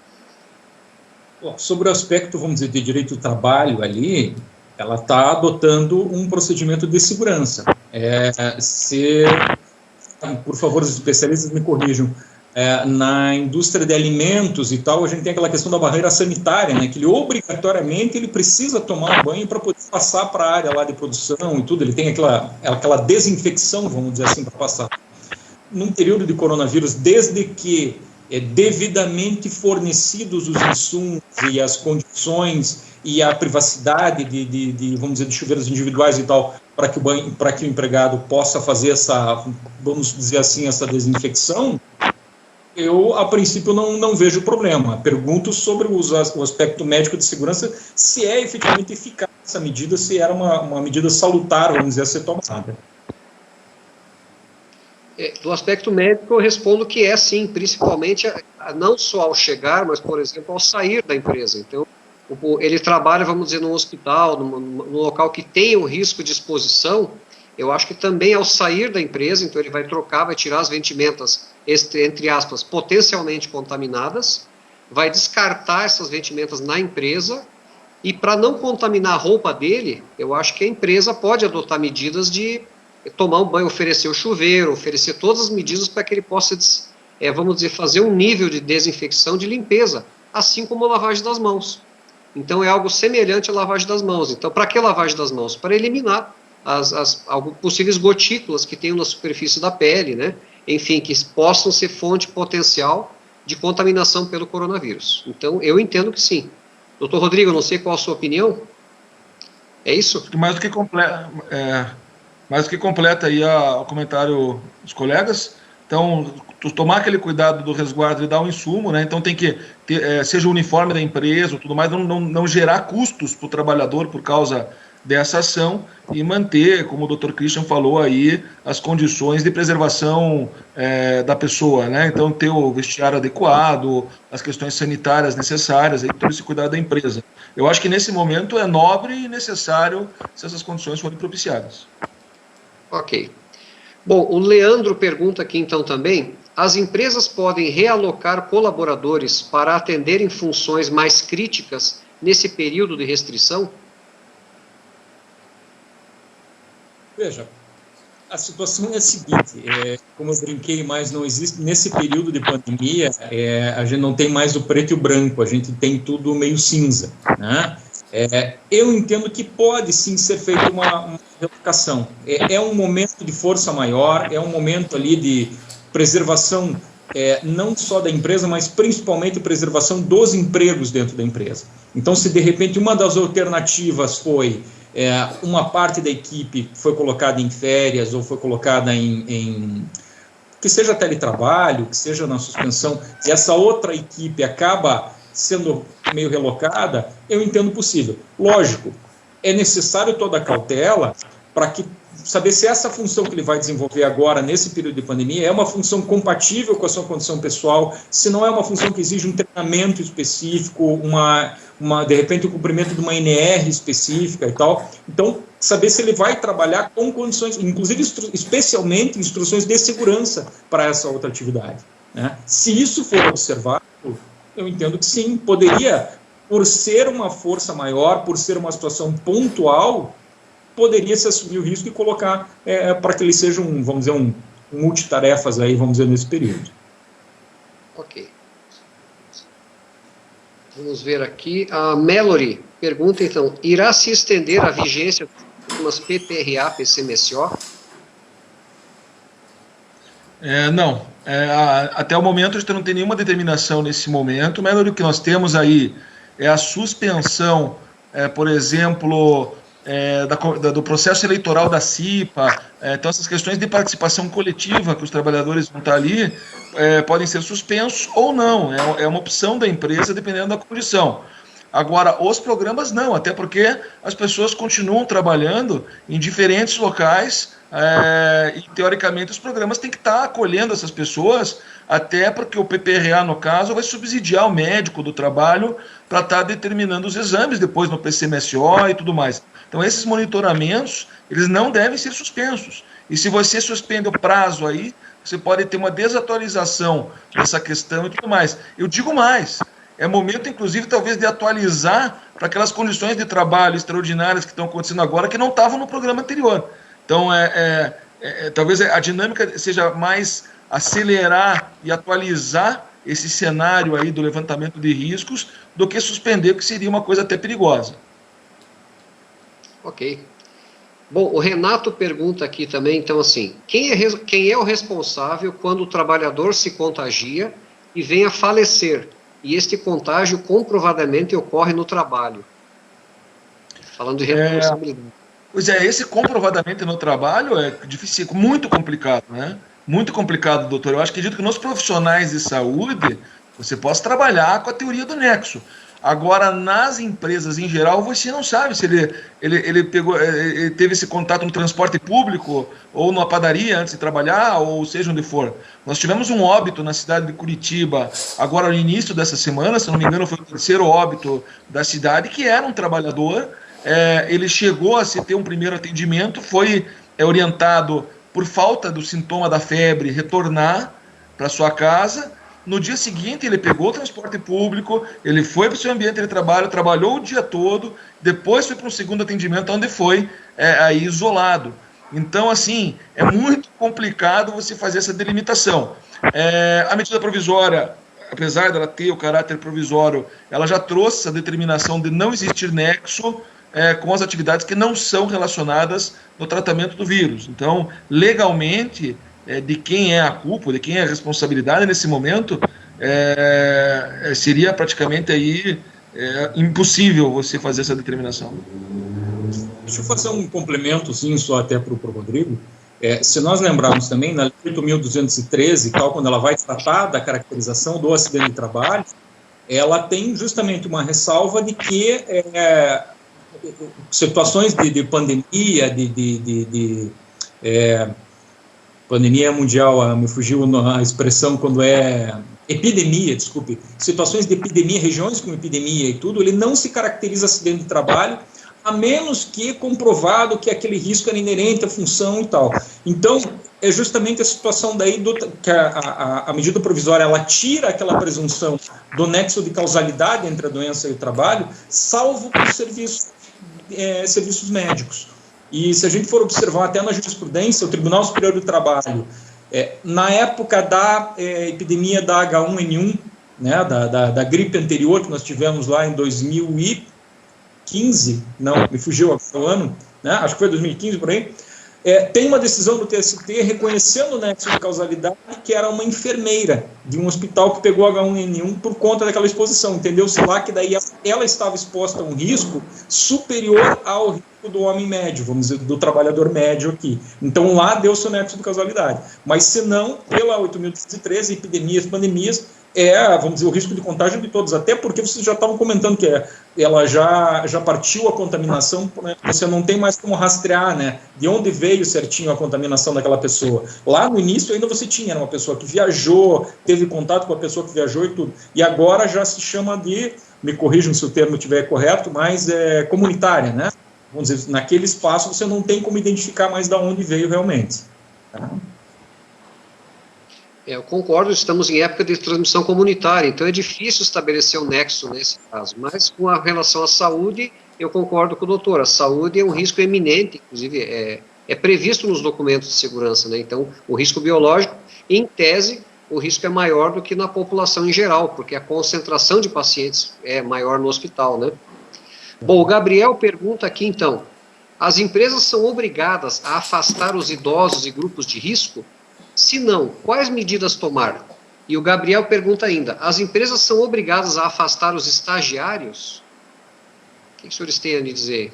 Bom, sobre o aspecto, vamos dizer, de direito do trabalho ali, ela está adotando um procedimento de segurança. Por favor, os especialistas me corrijam. Na indústria de alimentos e tal, a gente tem aquela questão da barreira sanitária, né, que ele obrigatoriamente ele precisa tomar um banho para poder passar para a área lá de produção e tudo, ele tem aquela desinfecção, vamos dizer assim, para passar. Num período de coronavírus, desde que devidamente fornecidos os insumos e as condições e a privacidade vamos dizer, de chuveiros individuais e tal, para que o empregado possa fazer essa, vamos dizer assim, essa desinfecção, eu, a princípio, não vejo problema. Pergunto sobre o aspecto médico de segurança, se é efetivamente eficaz essa medida, se era uma medida salutar, vamos dizer, a ser tomada. Do aspecto médico, eu respondo que é sim, principalmente não só ao chegar, mas, por exemplo, ao sair da empresa. Então, ele trabalha, vamos dizer, num hospital, num local que tem o risco de exposição. Eu acho que também ao sair da empresa, então ele vai trocar, vai tirar as ventimentas, entre aspas, potencialmente contaminadas, vai descartar essas ventimentas na empresa, e para não contaminar a roupa dele, eu acho que a empresa pode adotar medidas de tomar um banho, oferecer o chuveiro, oferecer todas as medidas para que ele possa, vamos dizer, fazer um nível de desinfecção, de limpeza, assim como a lavagem das mãos. Então é algo semelhante à lavagem das mãos. Então, para que lavagem das mãos? Para eliminar as possíveis gotículas que tenham na superfície da pele, né? Enfim, que possam ser fonte potencial de contaminação pelo coronavírus. Então, eu entendo que sim. Doutor Rodrigo, não sei qual a sua opinião. É isso? Mais do que completa aí o comentário dos colegas. Então, tomar aquele cuidado do resguardo e dar um insumo, né? Então tem que ter, seja o uniforme da empresa ou tudo mais, não gerar custos para o trabalhador por causa dessa ação e manter, como o Dr. Christian falou aí, as condições de preservação da pessoa, né? Então ter o vestiário adequado, as questões sanitárias necessárias, aí, todo esse cuidado da empresa. Eu acho que nesse momento é nobre e necessário se essas condições forem propiciadas. Ok. Bom, o Leandro pergunta aqui então também, as empresas podem realocar colaboradores para atenderem funções mais críticas nesse período de restrição? Veja, a situação é a seguinte, como eu brinquei, mas não existe, nesse período de pandemia, a gente não tem mais o preto e o branco, a gente tem tudo meio cinza, né? Eu entendo que pode sim ser feita uma relocação. É um momento de força maior, é um momento ali de preservação, não só da empresa, mas principalmente preservação dos empregos dentro da empresa. Então, se de repente uma das alternativas foi uma parte da equipe foi colocada em férias ou foi colocada que seja teletrabalho, que seja na suspensão, e essa outra equipe acaba sendo meio relocada, eu entendo possível. Lógico, é necessário toda a cautela para que saber se essa função que ele vai desenvolver agora, nesse período de pandemia, é uma função compatível com a sua condição pessoal, se não é uma função que exige um treinamento específico, de repente o cumprimento de uma NR específica e tal. Então, saber se ele vai trabalhar com condições, inclusive especialmente instruções de segurança para essa outra atividade, né? Se isso for observado, eu entendo que sim, poderia, por ser uma força maior, por ser uma situação pontual, poderia se assumir o risco e colocar para que ele seja vamos dizer, um multitarefas aí, vamos dizer, nesse período. Ok. Vamos ver aqui. A Mallory pergunta, então, irá se estender a vigência das normas PPRA, PCMSO? Não. Até o momento a gente não tem nenhuma determinação nesse momento. Mallory, o que nós temos aí é a suspensão, por exemplo, do processo eleitoral da CIPA. Então essas questões de participação coletiva que os trabalhadores vão estar ali podem ser suspensos ou não, é uma opção da empresa dependendo da condição. Agora, os programas não, até porque as pessoas continuam trabalhando em diferentes locais e teoricamente os programas têm que estar acolhendo essas pessoas, até porque o PPRA, no caso, vai subsidiar o médico do trabalho para estar determinando os exames depois no PCMSO e tudo mais. Então, esses monitoramentos, eles não devem ser suspensos. E se você suspende o prazo aí, você pode ter uma desatualização dessa questão e tudo mais. Eu digo mais, é momento, inclusive, talvez de atualizar para aquelas condições de trabalho extraordinárias que estão acontecendo agora, que não estavam no programa anterior. Então, talvez a dinâmica seja mais acelerar e atualizar esse cenário aí do levantamento de riscos do que suspender, que seria uma coisa até perigosa. Ok. Bom, o Renato pergunta aqui também, então assim, quem é o responsável quando o trabalhador se contagia e vem a falecer, e este contágio comprovadamente ocorre no trabalho? Falando de responsabilidade. Pois é, esse comprovadamente no trabalho é difícil, muito complicado, né? Muito complicado, doutor. Eu acho que acredito que nos profissionais de saúde você possa trabalhar com a teoria do nexo. Agora, nas empresas em geral, você não sabe se ele teve esse contato no transporte público ou numa padaria antes de trabalhar, ou seja onde for. Nós tivemos um óbito na cidade de Curitiba, agora no início dessa semana, se não me engano, foi o terceiro óbito da cidade, que era um trabalhador. Ele chegou a ter um primeiro atendimento, foi orientado por falta do sintoma da febre retornar para sua casa. No dia seguinte ele pegou o transporte público, ele foi para o seu ambiente de trabalho, trabalhou o dia todo, depois foi para um segundo atendimento onde foi aí isolado. Então, assim, é muito complicado você fazer essa delimitação. A medida provisória, apesar dela ter o caráter provisório, ela já trouxe essa determinação de não existir nexo com as atividades que não são relacionadas no tratamento do vírus. Então, legalmente, de quem é a culpa, de quem é a responsabilidade nesse momento, seria praticamente aí impossível você fazer essa determinação. Deixa eu fazer um complemento, sim, só até para o Rodrigo. Se nós lembrarmos também, na Lei 8.213, tal, quando ela vai tratar da caracterização do acidente de trabalho, ela tem justamente uma ressalva de que situações de pandemia, pandemia mundial, me fugiu a expressão quando epidemia, desculpe, situações de epidemia, regiões com epidemia e tudo, ele não se caracteriza acidente de trabalho, a menos que comprovado que aquele risco era inerente à função e tal. Então, é justamente a situação daí que a medida provisória, ela tira aquela presunção do nexo de causalidade entre a doença e o trabalho, salvo para os serviços médicos. E se a gente for observar até na jurisprudência, o Tribunal Superior do Trabalho, na época da epidemia da H1N1, né, da gripe anterior que nós tivemos lá em 2015, não, me fugiu o ano, né, acho que foi 2015 por aí, tem uma decisão do TST reconhecendo o nexo de causalidade, que era uma enfermeira de um hospital que pegou H1N1 por conta daquela exposição. Entendeu-se lá que daí ela estava exposta a um risco superior ao risco do homem médio, vamos dizer, do trabalhador médio aqui. Então lá deu-se o nexo de causalidade. Mas se não, pela 8.213, epidemias, pandemias, vamos dizer, o risco de contágio de todos, até porque vocês já estavam comentando que ela já partiu a contaminação, né? Você não tem mais como rastrear, né, de onde veio certinho a contaminação daquela pessoa. Lá no início ainda você tinha uma pessoa que viajou, teve contato com a pessoa que viajou e tudo, e agora já se chama de, me corrijam se o termo estiver correto, mas comunitária, né? Vamos dizer, naquele espaço você não tem como identificar mais de onde veio realmente. Tá? Eu concordo, estamos em época de transmissão comunitária, então é difícil estabelecer um nexo nesse caso, mas com a relação à saúde, eu concordo com o doutor, a saúde é um risco eminente, inclusive é previsto nos documentos de segurança, né? Então o risco biológico, em tese, o risco é maior do que na população em geral, porque a concentração de pacientes é maior no hospital, né? Bom, o Gabriel pergunta aqui então, as empresas são obrigadas a afastar os idosos e grupos de risco? Se não, quais medidas tomar? E o Gabriel pergunta ainda, as empresas são obrigadas a afastar os estagiários? O que os senhores têm a me dizer?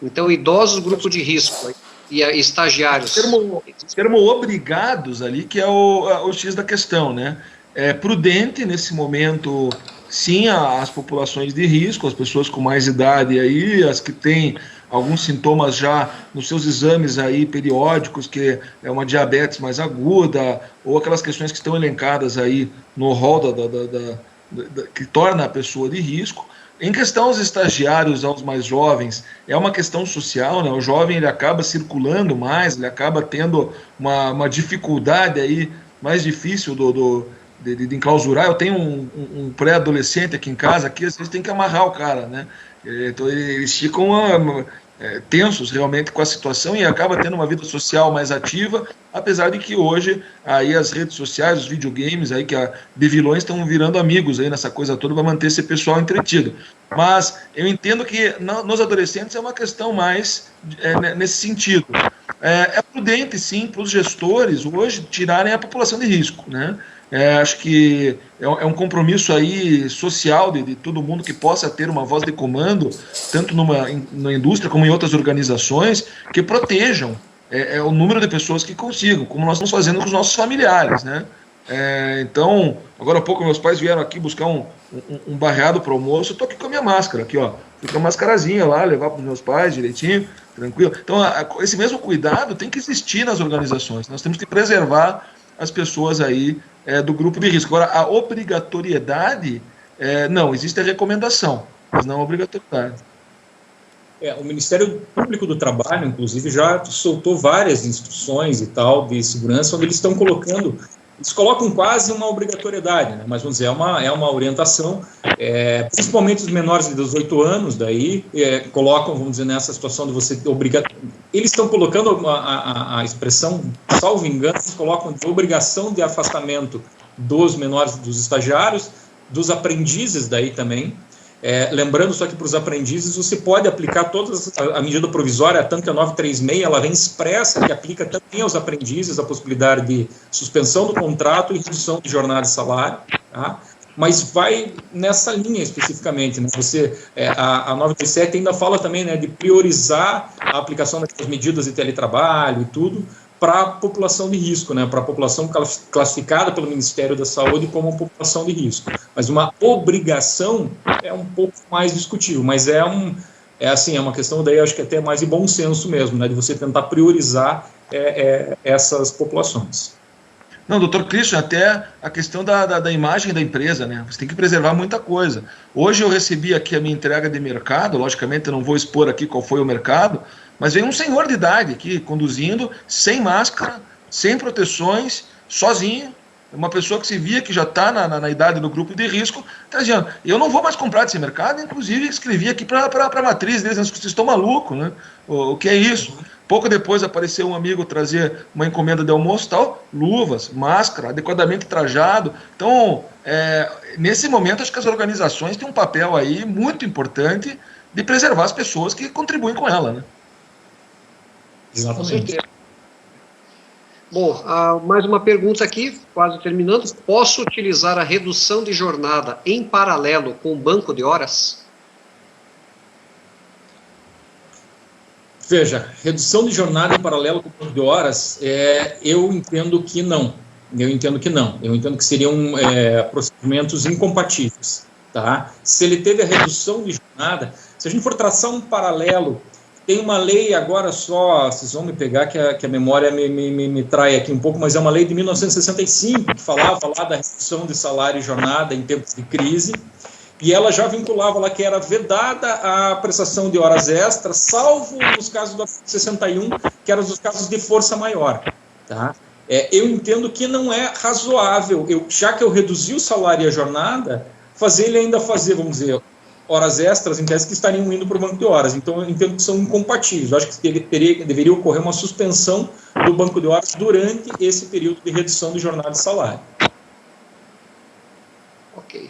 Então, idosos, grupo de risco e estagiários. Termo obrigados ali, que é o X da questão, né? É prudente nesse momento, sim, as populações de risco, as pessoas com mais idade aí, as que têm alguns sintomas já nos seus exames aí periódicos, que é uma diabetes mais aguda, ou aquelas questões que estão elencadas aí no rol que torna a pessoa de risco. Em questão aos estagiários, aos mais jovens, é uma questão social, né? O jovem ele acaba circulando mais, ele acaba tendo uma dificuldade aí mais difícil de enclausurar. Eu tenho um pré-adolescente aqui em casa, aqui às vezes tem que amarrar o cara, né? Então eles ficam tensos realmente com a situação e acaba tendo uma vida social mais ativa, apesar de que hoje aí as redes sociais, os videogames aí de vilões estão virando amigos aí nessa coisa toda para manter esse pessoal entretido. Mas eu entendo que nos adolescentes é uma questão mais nesse sentido. É prudente, sim, para os gestores hoje tirarem a população de risco, né? Acho que é um compromisso aí social de todo mundo que possa ter uma voz de comando, tanto na indústria como em outras organizações, que protejam o número de pessoas que consigam, como nós estamos fazendo com os nossos familiares, né? Então, agora há pouco meus pais vieram aqui buscar um barreado para o almoço, eu estou aqui com a minha máscara, aqui, ó, fui com a mascarazinha lá, levar para os meus pais direitinho, tranquilo. Então, esse mesmo cuidado tem que existir nas organizações, nós temos que preservar as pessoas aí do grupo de risco. Agora, a obrigatoriedade, não, existe a recomendação, mas não a obrigatoriedade. O Ministério Público do Trabalho, inclusive, já soltou várias instruções e tal de segurança, onde eles estão colocando, eles colocam quase uma obrigatoriedade, né? Mas vamos dizer, é uma orientação, principalmente os menores de 18 anos, daí colocam, vamos dizer, nessa situação de você obrigar. Eles estão colocando a expressão, salvo engano, eles colocam de obrigação de afastamento dos menores, dos estagiários, dos aprendizes daí também. Lembrando só que para os aprendizes você pode aplicar a medida provisória, tanto que a 936, ela vem expressa que aplica também aos aprendizes a possibilidade de suspensão do contrato e redução de jornada e salário, tá? Mas vai nessa linha especificamente, né? A 937 ainda fala também, né, de priorizar a aplicação das medidas de teletrabalho e tudo, para a população de risco, né, para a população classificada pelo Ministério da Saúde como população de risco. Mas uma obrigação é um pouco mais discutível, mas é uma questão daí, acho que até mais de bom senso mesmo, né, de você tentar priorizar essas populações. Não, doutor Christian, até a questão da imagem da empresa, né? Você tem que preservar muita coisa. Hoje eu recebi aqui a minha entrega de mercado, logicamente eu não vou expor aqui qual foi o mercado, mas veio um senhor de idade aqui, conduzindo, sem máscara, sem proteções, sozinho, uma pessoa que se via que já está na idade do grupo de risco, está dizendo, eu não vou mais comprar desse mercado, inclusive escrevi aqui para a matriz deles, vocês estão malucos, né? O que é isso? Pouco depois apareceu um amigo trazer uma encomenda de almoço, tal, luvas, máscara, adequadamente trajado. Então, nesse momento, acho que as organizações têm um papel aí muito importante de preservar as pessoas que contribuem com ela, né? Exatamente. Bom, mais uma pergunta aqui, quase terminando. Posso utilizar a redução de jornada em paralelo com o banco de horas? Veja, redução de jornada em paralelo com o banco de horas, eu entendo que não. Eu entendo que seriam procedimentos incompatíveis. Tá? Se ele teve a redução de jornada, se a gente for traçar um paralelo, tem uma lei agora só, vocês vão me pegar que a memória me trai aqui um pouco, mas é uma lei de 1965 que falava lá da redução de salário e jornada em tempos de crise, e ela já vinculava lá que era vedada a prestação de horas extras, salvo nos casos do artigo 61, que eram os casos de força maior. Tá? Eu entendo que não é razoável, já que eu reduzi o salário e a jornada, ele ainda fazer, vamos dizer, horas extras, em tese que estariam indo para o banco de horas. Então, eu entendo que são incompatíveis. Eu acho que deveria ocorrer uma suspensão do banco de horas durante esse período de redução de jornada e salário. Ok.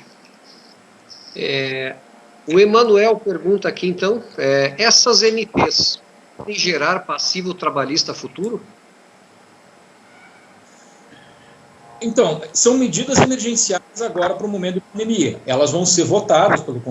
O Emanuel pergunta aqui, então, essas MPs podem gerar passivo trabalhista futuro? Então, são medidas emergenciais agora para o momento de pandemia. Elas vão ser votadas pelo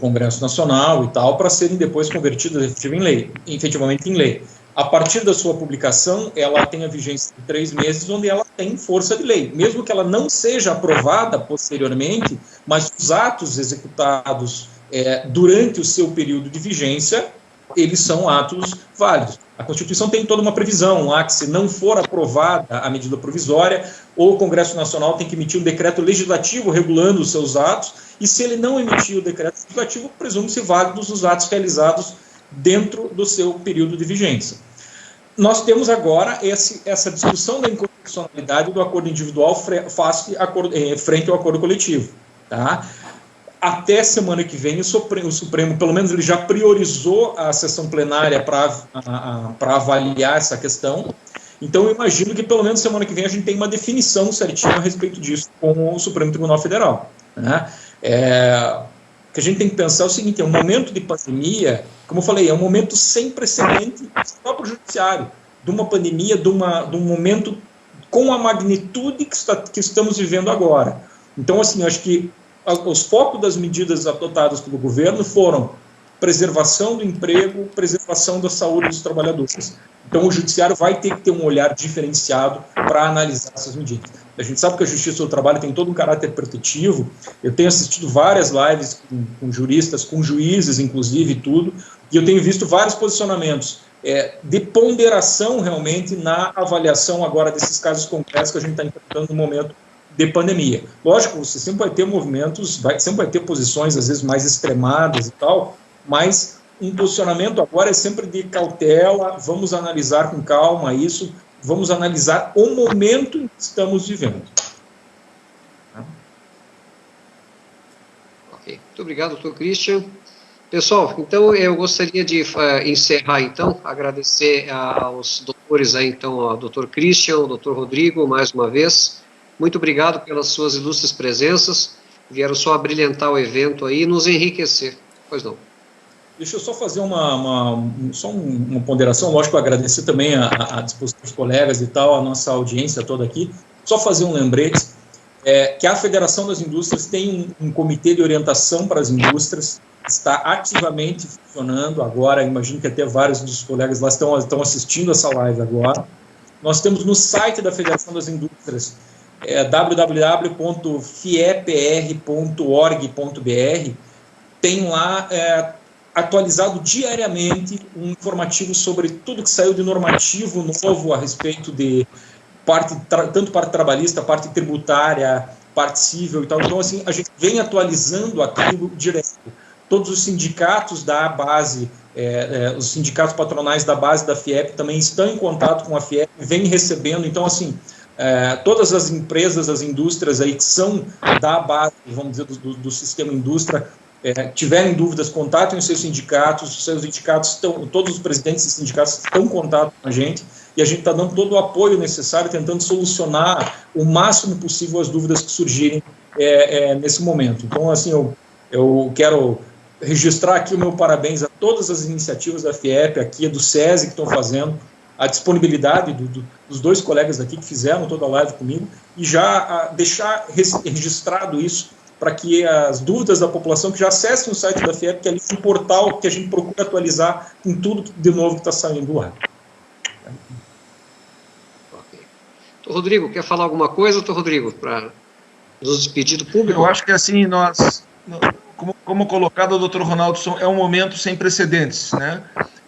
Congresso Nacional e tal, para serem depois convertidas efetivamente em lei. A partir da sua publicação, ela tem a vigência de 3 meses, onde ela tem força de lei. Mesmo que ela não seja aprovada posteriormente, mas os atos executados durante o seu período de vigência, eles são atos válidos. A Constituição tem toda uma previsão lá que, se não for aprovada a medida provisória, o Congresso Nacional tem que emitir um decreto legislativo regulando os seus atos, e se ele não emitir o decreto legislativo, presume-se válidos os atos realizados dentro do seu período de vigência. Nós temos agora essa discussão da inconstitucionalidade do acordo individual frente ao acordo coletivo. Tá? até semana que vem, o Supremo, pelo menos, ele já priorizou a sessão plenária para avaliar essa questão. Então, eu imagino que, pelo menos, semana que vem, a gente tem uma definição certinha a respeito disso com o Supremo Tribunal Federal, né? O que a gente tem que pensar é o seguinte: é um momento de pandemia, como eu falei, é um momento sem precedente só para o judiciário, de uma pandemia, de um momento com a magnitude que estamos vivendo agora. Então, assim, eu acho que os focos das medidas adotadas pelo governo foram preservação do emprego, preservação da saúde dos trabalhadores. Então, o judiciário vai ter que ter um olhar diferenciado para analisar essas medidas. A gente sabe que a Justiça do Trabalho tem todo um caráter protetivo. Eu tenho assistido várias lives com juristas, com juízes, inclusive, e tudo, e eu tenho visto vários posicionamentos de ponderação, realmente, na avaliação agora desses casos concretos que a gente está enfrentando no momento de pandemia. Lógico, você sempre vai ter movimentos, sempre vai ter posições, às vezes, mais extremadas e tal, mas um posicionamento agora é sempre de cautela, vamos analisar com calma isso, vamos analisar o momento em que estamos vivendo. Ok, muito obrigado, doutor Christian. Pessoal, então eu gostaria de encerrar, então, agradecer aos doutores aí, então, ao doutor Christian, ao doutor Rodrigo, mais uma vez. Muito obrigado pelas suas ilustres presenças, vieram só abrilhantar o evento aí e nos enriquecer. Pois não. Deixa eu só fazer uma ponderação, lógico, agradecer também a disposição dos colegas e tal, a nossa audiência toda aqui. Só fazer um lembrete, que a Federação das Indústrias tem um comitê de orientação para as indústrias, está ativamente funcionando agora, imagino que até vários dos colegas lá estão assistindo essa live agora. Nós temos no site da Federação das Indústrias, www.fiepr.org.br, tem lá atualizado diariamente um informativo sobre tudo que saiu de normativo novo a respeito de tanto parte trabalhista, parte tributária, parte civil e tal. Então, assim, a gente vem atualizando aquilo direto. Todos os sindicatos da base, os sindicatos patronais da base da FIEP também estão em contato com a FIEP, vêm recebendo. Então, assim, todas as empresas, as indústrias aí que são da base, vamos dizer, do sistema indústria, tiverem dúvidas, contatem os seus sindicatos todos os presidentes dos sindicatos estão em contato com a gente, e a gente está dando todo o apoio necessário, tentando solucionar o máximo possível as dúvidas que surgirem nesse momento. Então, assim, eu quero registrar aqui o meu parabéns a todas as iniciativas da FIEP, aqui do SESI, que estão fazendo, a disponibilidade dos dois colegas aqui que fizeram toda a live comigo, e já deixar registrado isso, para que as dúvidas da população que já acessem o site da FIEP, que é ali um portal que a gente procura atualizar com tudo de novo que está saindo lá. Ok. Doutor Rodrigo, quer falar alguma coisa, doutor Rodrigo, para nos despedir do público? Eu acho que assim, como colocado o doutor Ronaldo, é um momento sem precedentes, né?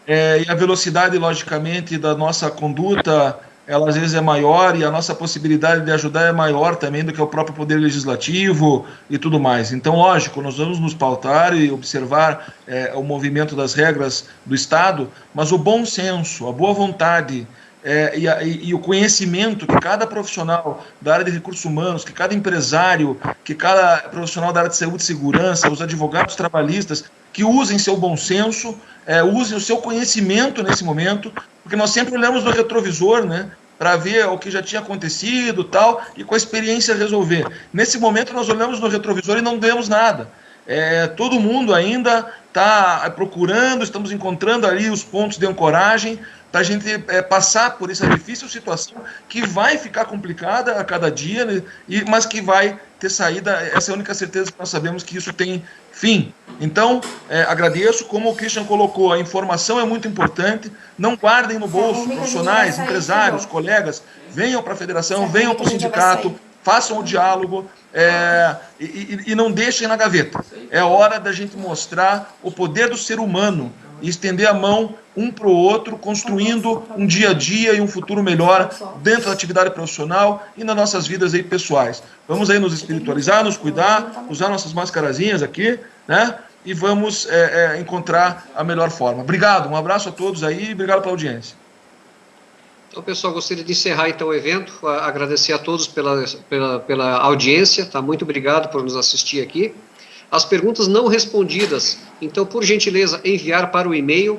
E a velocidade, logicamente, da nossa conduta, ela às vezes é maior, e a nossa possibilidade de ajudar é maior também do que o próprio Poder Legislativo e tudo mais. Então, lógico, nós vamos nos pautar e observar o movimento das regras do Estado, mas o bom senso, a boa vontade e o conhecimento que cada profissional da área de recursos humanos, que cada empresário, que cada profissional da área de saúde e segurança, os advogados trabalhistas, que usem seu bom senso, usem o seu conhecimento nesse momento, porque nós sempre olhamos no retrovisor, né, para ver o que já tinha acontecido tal, e com a experiência resolver. Nesse momento nós olhamos no retrovisor e não vemos nada. Todo mundo ainda está procurando, estamos encontrando ali os pontos de ancoragem para a gente passar por essa difícil situação que vai ficar complicada a cada dia, né, mas que vai ter saída. Essa é a única certeza que nós sabemos, que isso tem fim. Então, agradeço, como o Christian colocou, a informação é muito importante, não guardem no bolso, profissionais, empresários, colegas, venham para a federação, venham para o sindicato, façam o diálogo e não deixem na gaveta. É hora da gente mostrar o poder do ser humano e estender a mão um para o outro, construindo um dia a dia e um futuro melhor dentro da atividade profissional e nas nossas vidas aí pessoais. Vamos aí nos espiritualizar, nos cuidar, usar nossas mascarazinhas aqui, né? E vamos encontrar a melhor forma. Obrigado, um abraço a todos aí e obrigado pela audiência. Então, pessoal, gostaria de encerrar então o evento, agradecer a todos pela audiência, tá? Muito obrigado por nos assistir aqui. as perguntas não respondidas. Então, por gentileza, enviar para o e-mail,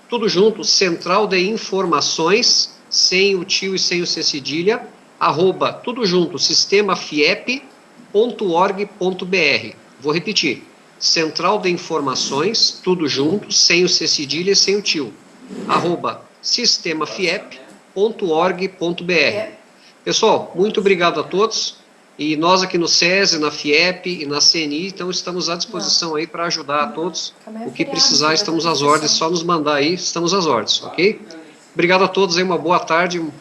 tudo junto, central de informações, sem o tio e sem o C cedilha, @ tudo junto, sistemafiep.org.br. Vou repetir, central de informações, tudo junto, sem o C cedilha e sem o tio, @ sistemafiep.org.br. Pessoal, muito obrigado a todos. E nós aqui no SESI, na FIEP e na CNI, então estamos à disposição aí para ajudar a todos. O que precisar, estamos às ordens, só nos mandar aí, estamos às ordens, ok? Obrigado a todos aí, uma boa tarde, um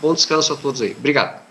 bom descanso a todos aí. Obrigado.